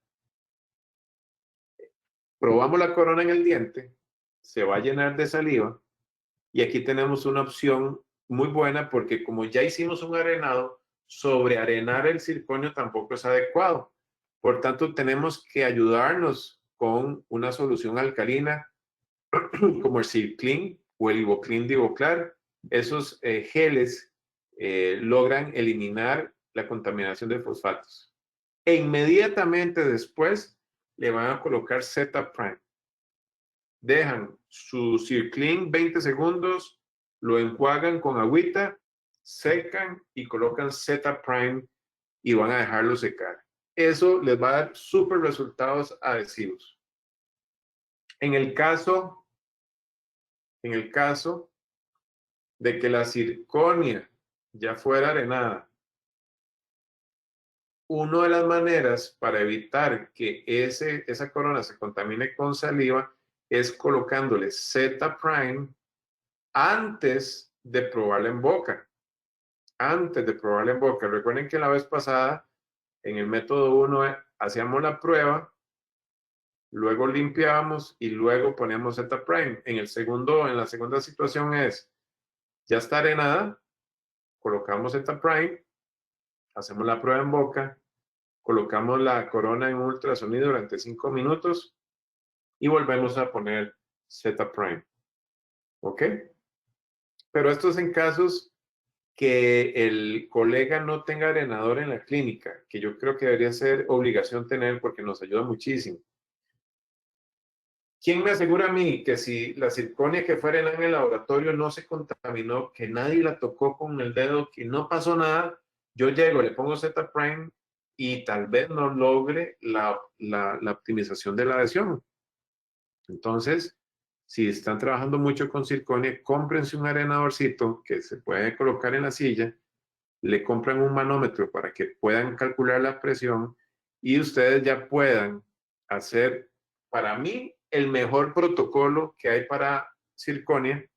Probamos la corona en el diente, se va a llenar de saliva y aquí tenemos una opción muy buena porque como ya hicimos un arenado, sobrearenar el circonio tampoco es adecuado. Por tanto, tenemos que ayudarnos con una solución alcalina como el Circlin o el Ivoclin Divoclar. Esos geles logran eliminar la contaminación de fosfatos. E inmediatamente después le van a colocar Z-Prime. Dejan su Circlin 20 segundos, lo enjuagan con agüita, secan y colocan Z-Prime y van a dejarlo secar. Eso les va a dar súper resultados adhesivos. En el caso de que la circonia ya fuera arenada, una de las maneras para evitar que esa corona se contamine con saliva es colocándole Z-Prime antes de probarla en boca. Antes de probarla en boca. Recuerden que la vez pasada, en el método 1, hacíamos la prueba, luego limpiábamos y luego poníamos Z-Prime. En la segunda situación es, ya está arenada, colocamos Z-Prime, hacemos la prueba en boca, colocamos la corona en ultrasonido durante 5 minutos y volvemos a poner Z-Prime. ¿Ok? Pero esto es en casos que el colega no tenga arenador en la clínica, que yo creo que debería ser obligación tener porque nos ayuda muchísimo. ¿Quién me asegura a mí que si la circonia que fue arenada en el laboratorio no se contaminó, que nadie la tocó con el dedo, que no pasó nada? Yo llego, le pongo Z-Prime y tal vez no logre la optimización de la adhesión. Entonces, si están trabajando mucho con circonia, cómprense un arenadorcito que se puede colocar en la silla, le compran un manómetro para que puedan calcular la presión y ustedes ya puedan hacer, para mí, el mejor protocolo que hay para circonia,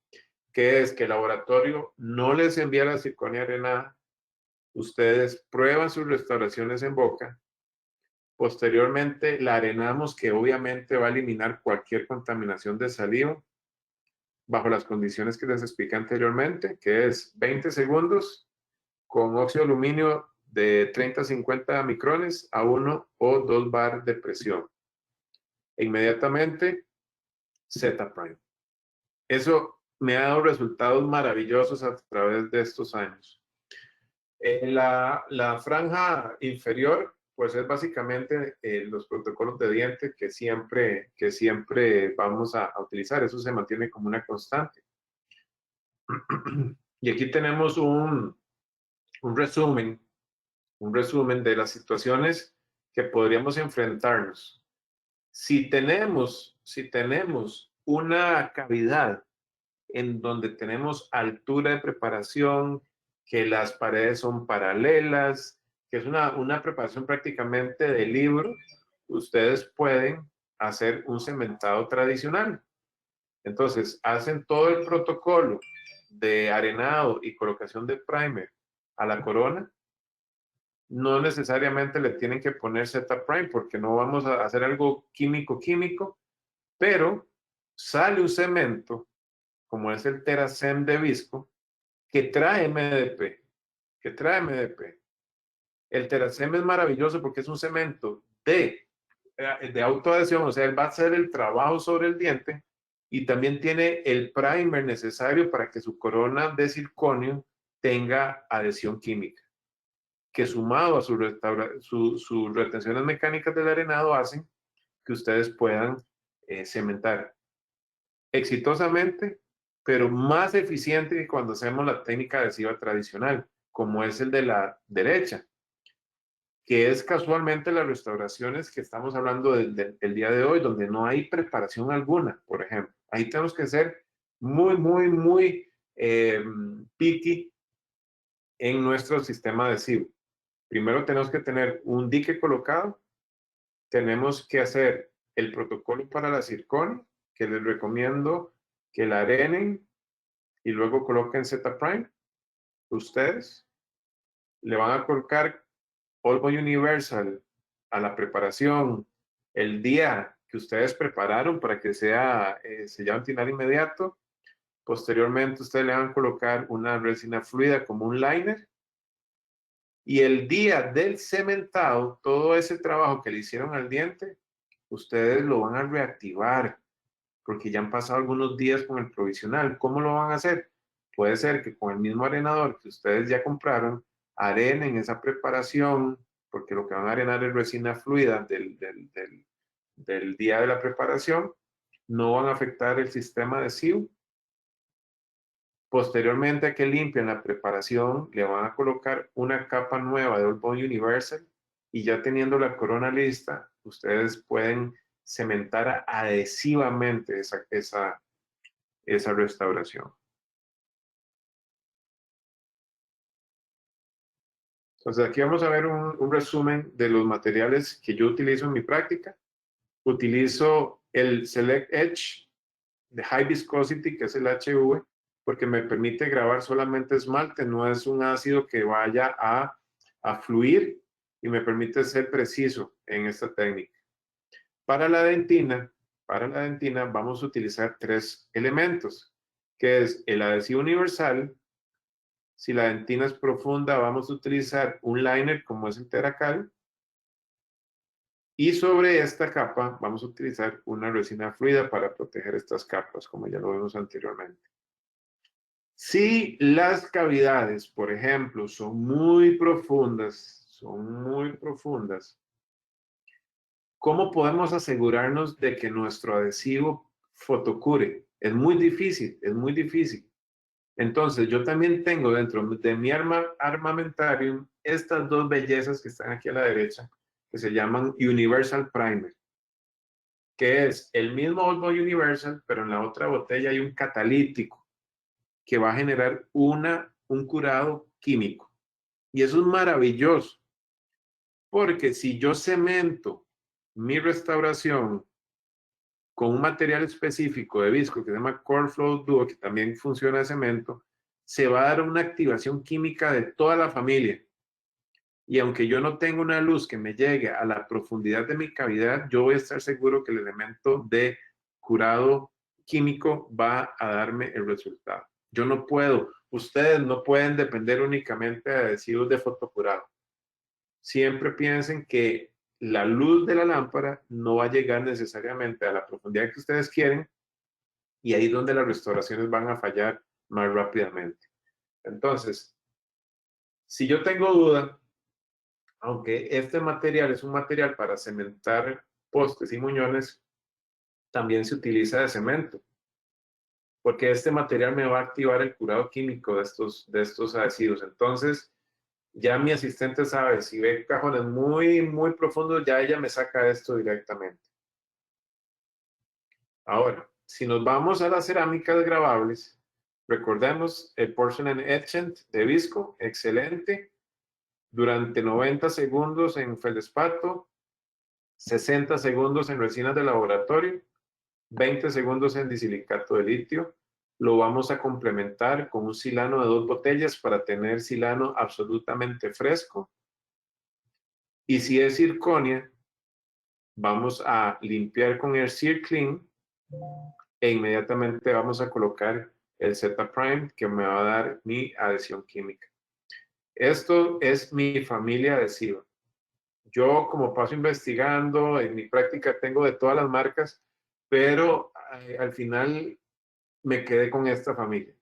que es que el laboratorio no les envía la circonia arenada, ustedes prueban sus restauraciones en boca, posteriormente la arenamos, que obviamente va a eliminar cualquier contaminación de saliva, bajo las condiciones que les expliqué anteriormente, que es 20 segundos con óxido de aluminio de 30 a 50 micrones a 1 o 2 bar de presión. E inmediatamente, Z-Prime. Eso me ha dado resultados maravillosos a través de estos años. La franja inferior, pues es básicamente los protocolos de diente que siempre vamos a utilizar. Eso se mantiene como una constante. Y aquí tenemos un resumen de las situaciones que podríamos enfrentarnos. Si tenemos una cavidad en donde tenemos altura de preparación, que las paredes son paralelas, que es una preparación prácticamente de libro, ustedes pueden hacer un cementado tradicional. Entonces, hacen todo el protocolo de arenado y colocación de primer a la corona. No necesariamente le tienen que poner Z-Prime porque no vamos a hacer algo químico, pero sale un cemento, como es el Terracem de Visco, que trae MDP. El Terracem es maravilloso porque es un cemento de autoadhesión, o sea, él va a hacer el trabajo sobre el diente y también tiene el primer necesario para que su corona de circonio tenga adhesión química, que sumado a sus retenciones mecánicas del arenado hacen que ustedes puedan cementar exitosamente, pero más eficiente que cuando hacemos la técnica adhesiva tradicional, como es el de la derecha, que es casualmente las restauraciones que estamos hablando del día de hoy, donde no hay preparación alguna, por ejemplo. Ahí tenemos que ser muy picky en nuestro sistema adhesivo. Primero tenemos que tener un dique colocado, tenemos que hacer el protocolo para la zirconia, que les recomiendo que la arenen y luego coloquen Z-Prime. Ustedes le van a colocar polvo universal a la preparación el día que ustedes prepararon para que sea sellado antinar inmediato. Posteriormente ustedes le van a colocar una resina fluida como un liner. Y el día del cementado, todo ese trabajo que le hicieron al diente, ustedes lo van a reactivar porque ya han pasado algunos días con el provisional. ¿Cómo lo van a hacer? Puede ser que con el mismo arenador que ustedes ya compraron, arenen esa preparación, porque lo que van a arenar es resina fluida del día de la preparación, no van a afectar el sistema adhesivo. Posteriormente a que limpien la preparación, le van a colocar una capa nueva de All Bond Universal y ya teniendo la corona lista, ustedes pueden cementar adhesivamente esa restauración. Entonces aquí vamos a ver un resumen de los materiales que yo utilizo en mi práctica. Utilizo el Select Edge de High Viscosity, que es el HV, porque me permite grabar solamente esmalte, no es un ácido que vaya a fluir y me permite ser preciso en esta técnica. Para la dentina vamos a utilizar 3 elementos, que es el adhesivo universal. Si la dentina es profunda, vamos a utilizar un liner como es el Teracal. Y sobre esta capa vamos a utilizar una resina fluida para proteger estas capas, como ya lo vimos anteriormente. Si las cavidades, por ejemplo, son muy profundas, ¿cómo podemos asegurarnos de que nuestro adhesivo fotocure? Es muy difícil, es muy difícil. Entonces, yo también tengo dentro de mi armamentarium estas 2 bellezas que están aquí a la derecha, que se llaman Universal Primer, que es el mismo All Bond Universal, pero en la otra botella hay un catalítico que va a generar un curado químico. Y eso es maravilloso, porque si yo cemento mi restauración con un material específico de visco que se llama Core Flow Duo, que también funciona de cemento, se va a dar una activación química de toda la familia. Y aunque yo no tenga una luz que me llegue a la profundidad de mi cavidad, yo voy a estar seguro que el elemento de curado químico va a darme el resultado. Yo no puedo, ustedes no pueden depender únicamente de adhesivos de fotocurado. Siempre piensen que la luz de la lámpara no va a llegar necesariamente a la profundidad que ustedes quieren y ahí es donde las restauraciones van a fallar más rápidamente. Entonces, si yo tengo duda, aunque este material es un material para cementar postes y muñones, también se utiliza de cemento, porque este material me va a activar el curado químico de estos adhesivos. Entonces, ya mi asistente sabe, si ve cajones muy profundos, ya ella me saca esto directamente. Ahora, si nos vamos a las cerámicas grabables, recordemos el Porcelain Etchant de Visco, excelente, durante 90 segundos en feldespato, 60 segundos en resinas de laboratorio, 20 segundos en disilicato de litio. Lo vamos a complementar con un silano de 2 botellas para tener silano absolutamente fresco. Y si es zirconia, vamos a limpiar con el Clean e inmediatamente vamos a colocar el Z-Prime que me va a dar mi adhesión química. Esto es mi familia adhesiva. Yo como paso investigando, en mi práctica tengo de todas las marcas, pero al final me quedé con esta familia.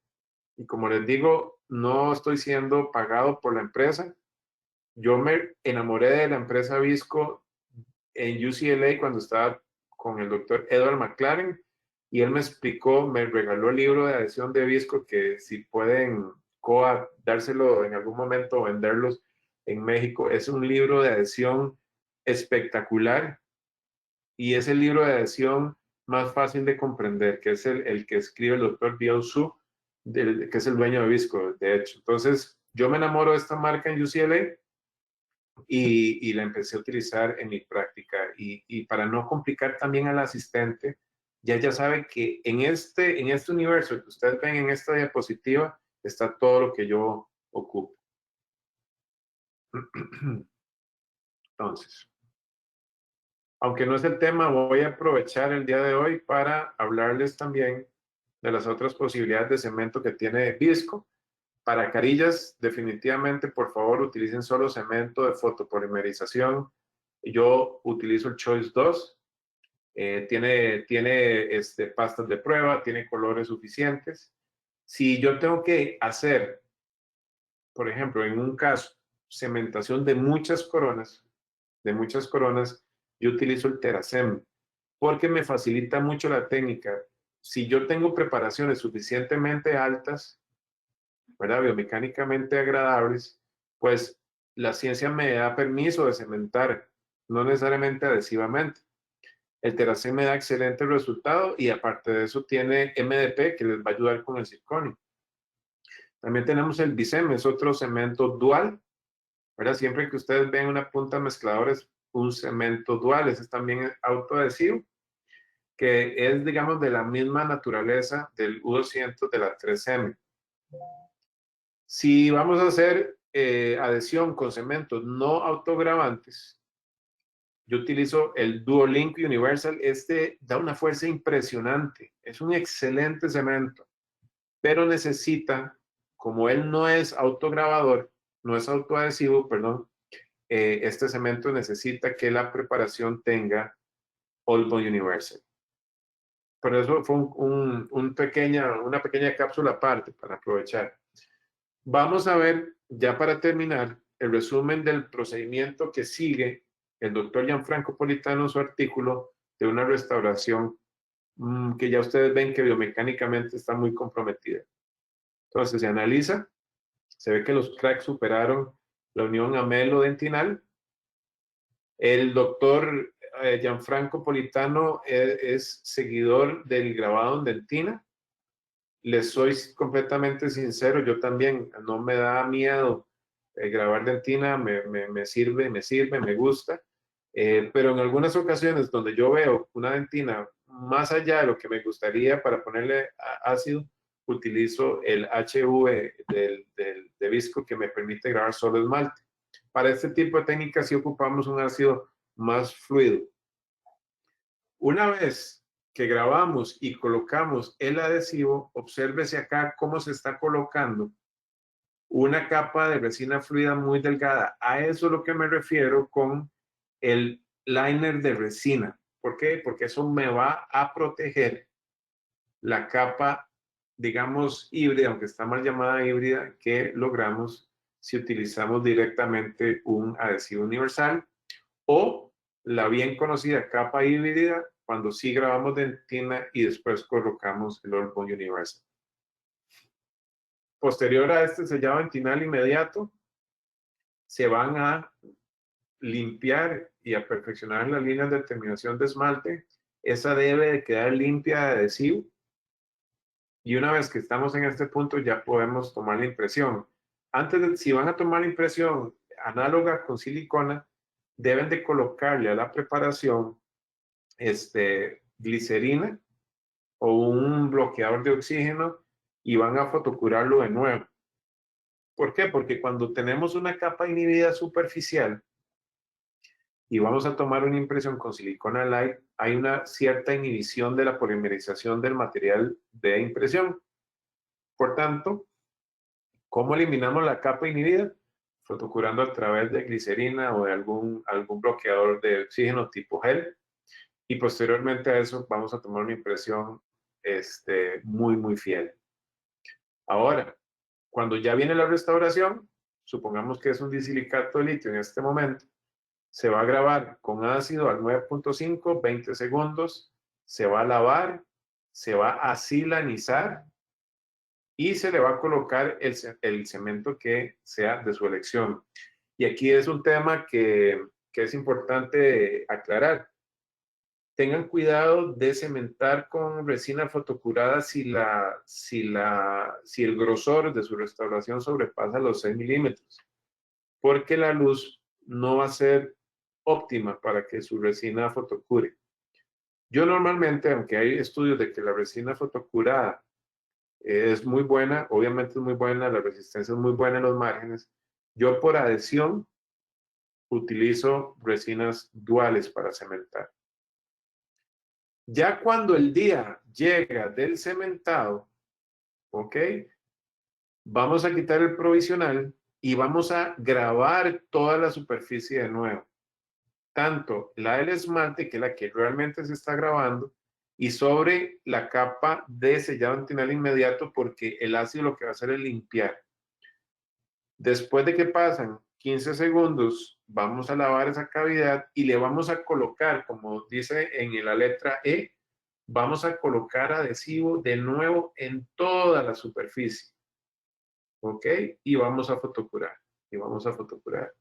Y como les digo, no estoy siendo pagado por la empresa. Yo me enamoré de la empresa Visco en UCLA cuando estaba con el doctor Edward McLaren y él me explicó, me regaló el libro de adhesión de Visco que si pueden dárselo en algún momento o venderlos en México. Es un libro de adhesión espectacular y es el libro de adhesión más fácil de comprender, que es el que escribe el doctor Bill Su, que es el dueño de Visco, de hecho. Entonces, yo me enamoro de esta marca en UCLA y la empecé a utilizar en mi práctica. Y para no complicar también al asistente, ya sabe que en este universo que ustedes ven en esta diapositiva está todo lo que yo ocupo. Entonces, aunque no es el tema, voy a aprovechar el día de hoy para hablarles también de las otras posibilidades de cemento que tiene Visco. Para carillas, definitivamente, por favor, utilicen solo cemento de fotopolimerización. Yo utilizo el Choice 2. Tiene pastas de prueba, tiene colores suficientes. Si yo tengo que hacer, por ejemplo, en un caso, cementación de muchas coronas, yo utilizo el Terracem porque me facilita mucho la técnica. Si yo tengo preparaciones suficientemente altas, ¿verdad? Biomecánicamente agradables, pues la ciencia me da permiso de cementar, no necesariamente adhesivamente. El Terracem me da excelente resultado y aparte de eso tiene MDP que les va a ayudar con el circonio. También tenemos el Bicem, es otro cemento dual, ¿verdad? Siempre que ustedes ven una punta mezcladora es un cemento dual, ese es también autoadhesivo, que es, digamos, de la misma naturaleza del U200 de la 3M. Si vamos a hacer adhesión con cementos no autogravantes, yo utilizo el Duolink Universal. Este da una fuerza impresionante. Es un excelente cemento, pero necesita, como él no es autogravador, no es autoadhesivo, perdón, este cemento necesita que la preparación tenga Olmo Universal. Por eso fue una pequeña cápsula aparte para aprovechar. Vamos a ver, ya para terminar, el resumen del procedimiento que sigue el doctor Gianfranco Politano en su artículo de una restauración que ya ustedes ven que biomecánicamente está muy comprometida. Entonces se analiza, se ve que los cracks superaron la unión amelo-dentinal. El doctor Gianfranco Politano es seguidor del grabado en dentina. Les soy completamente sincero, yo también no me da miedo grabar dentina, me sirve, me gusta, pero en algunas ocasiones donde yo veo una dentina más allá de lo que me gustaría para ponerle ácido, utilizo el HV de Visco que me permite grabar solo esmalte. Para este tipo de técnicas sí ocupamos un ácido más fluido. Una vez que grabamos y colocamos el adhesivo, obsérvese acá cómo se está colocando una capa de resina fluida muy delgada. A eso es lo que me refiero con el liner de resina. ¿Por qué? Porque eso me va a proteger la capa, digamos, híbrida, aunque está mal llamada híbrida, que logramos si utilizamos directamente un adhesivo universal o la bien conocida capa híbrida cuando sí grabamos dentina y después colocamos el All Bond Universal. Posterior a este sellado dentinal inmediato, se van a limpiar y a perfeccionar las líneas de terminación de esmalte. Esa debe de quedar limpia de adhesivo. Y una vez que estamos en este punto, ya podemos tomar la impresión. Antes de, si van a tomar la impresión análoga con silicona, deben de colocarle a la preparación glicerina o un bloqueador de oxígeno y van a fotocurarlo de nuevo. ¿Por qué? Porque cuando tenemos una capa inhibida superficial y vamos a tomar una impresión con silicona light, hay una cierta inhibición de la polimerización del material de impresión. Por tanto, ¿cómo eliminamos la capa inhibida? Fotocurando a través de glicerina o de algún bloqueador de oxígeno tipo gel. Y posteriormente a eso vamos a tomar una impresión muy fiel. Ahora, cuando ya viene la restauración, supongamos que es un disilicato de litio en este momento, se va a grabar con ácido al 9.5, 20 segundos, se va a lavar, se va a silanizar y se le va a colocar el cemento que sea de su elección. Y aquí es un tema que es importante aclarar. tengan cuidado de cementar con resina fotocurada si el grosor de su restauración sobrepasa los 6 milímetros, porque la luz no va a ser óptima para que su resina fotocure. Yo normalmente, aunque hay estudios de que la resina fotocurada es muy buena, obviamente es muy buena, la resistencia es muy buena en los márgenes, yo por adhesión utilizo resinas duales para cementar. Ya cuando el día llega del cementado, ¿ok? Vamos a quitar el provisional y vamos a grabar toda la superficie de nuevo. Tanto la del esmalte, que es la que realmente se está grabando, y sobre la capa de sellado antinal inmediato, porque el ácido lo que va a hacer es limpiar. Después de que pasan 15 segundos, vamos a lavar esa cavidad y le vamos a colocar, como dice en la letra E, vamos a colocar adhesivo de nuevo en toda la superficie. ¿Ok? Y vamos a fotocurar. Y vamos a fotocurar.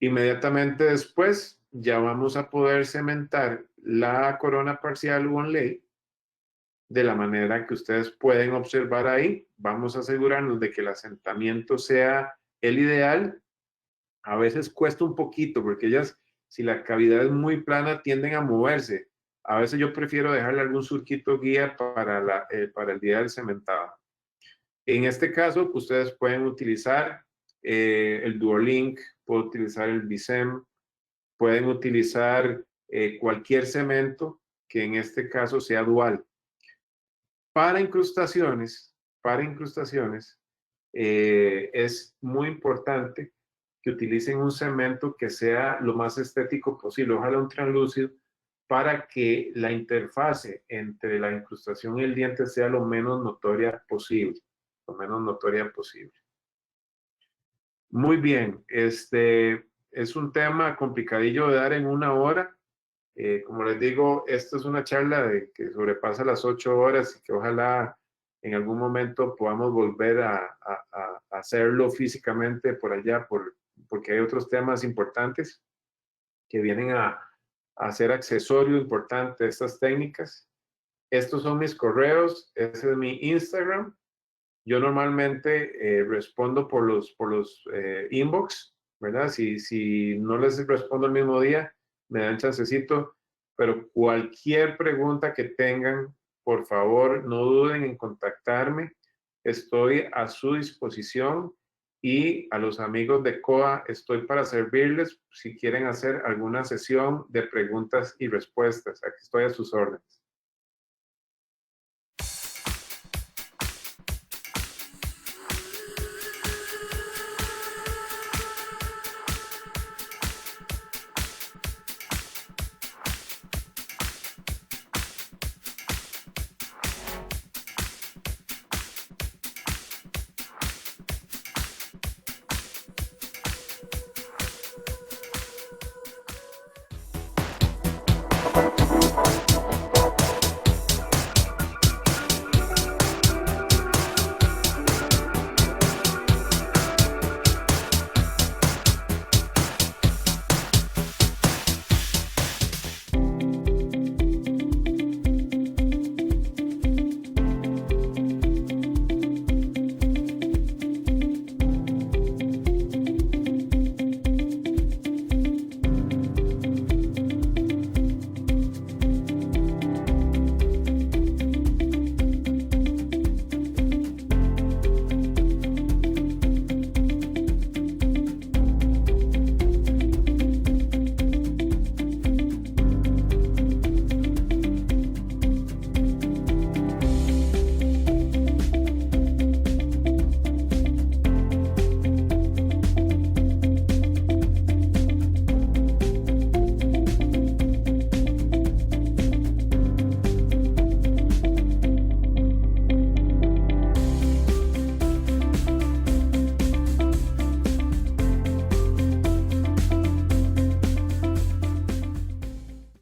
Inmediatamente después, ya vamos a poder cementar la corona parcial o onlay de la manera que ustedes pueden observar ahí. Vamos a asegurarnos de que el asentamiento sea el ideal. A veces cuesta un poquito porque ellas, si la cavidad es muy plana, tienden a moverse. A veces yo prefiero dejarle algún surquito guía para el día del cementado. En este caso, ustedes pueden utilizar el Duolink, pueden utilizar el Bicem, pueden utilizar cualquier cemento que en este caso sea dual. Para incrustaciones, es muy importante que utilicen un cemento que sea lo más estético posible, ojalá un translúcido, para que la interfase entre la incrustación y el diente sea lo menos notoria posible, lo menos notoria posible. Muy bien, es un tema complicadillo de dar en una hora. Como les digo, esta es una charla que sobrepasa las 8 horas y que ojalá en algún momento podamos volver a hacerlo físicamente por allá, porque hay otros temas importantes que vienen a hacer accesorio importante de estas técnicas. Estos son mis correos, ese es mi Instagram. Yo normalmente respondo por los inbox, ¿verdad? Si no les respondo el mismo día, me dan chancecito, pero cualquier pregunta que tengan, por favor, no duden en contactarme. Estoy a su disposición y a los amigos de COA estoy para servirles si quieren hacer alguna sesión de preguntas y respuestas. Aquí estoy a sus órdenes.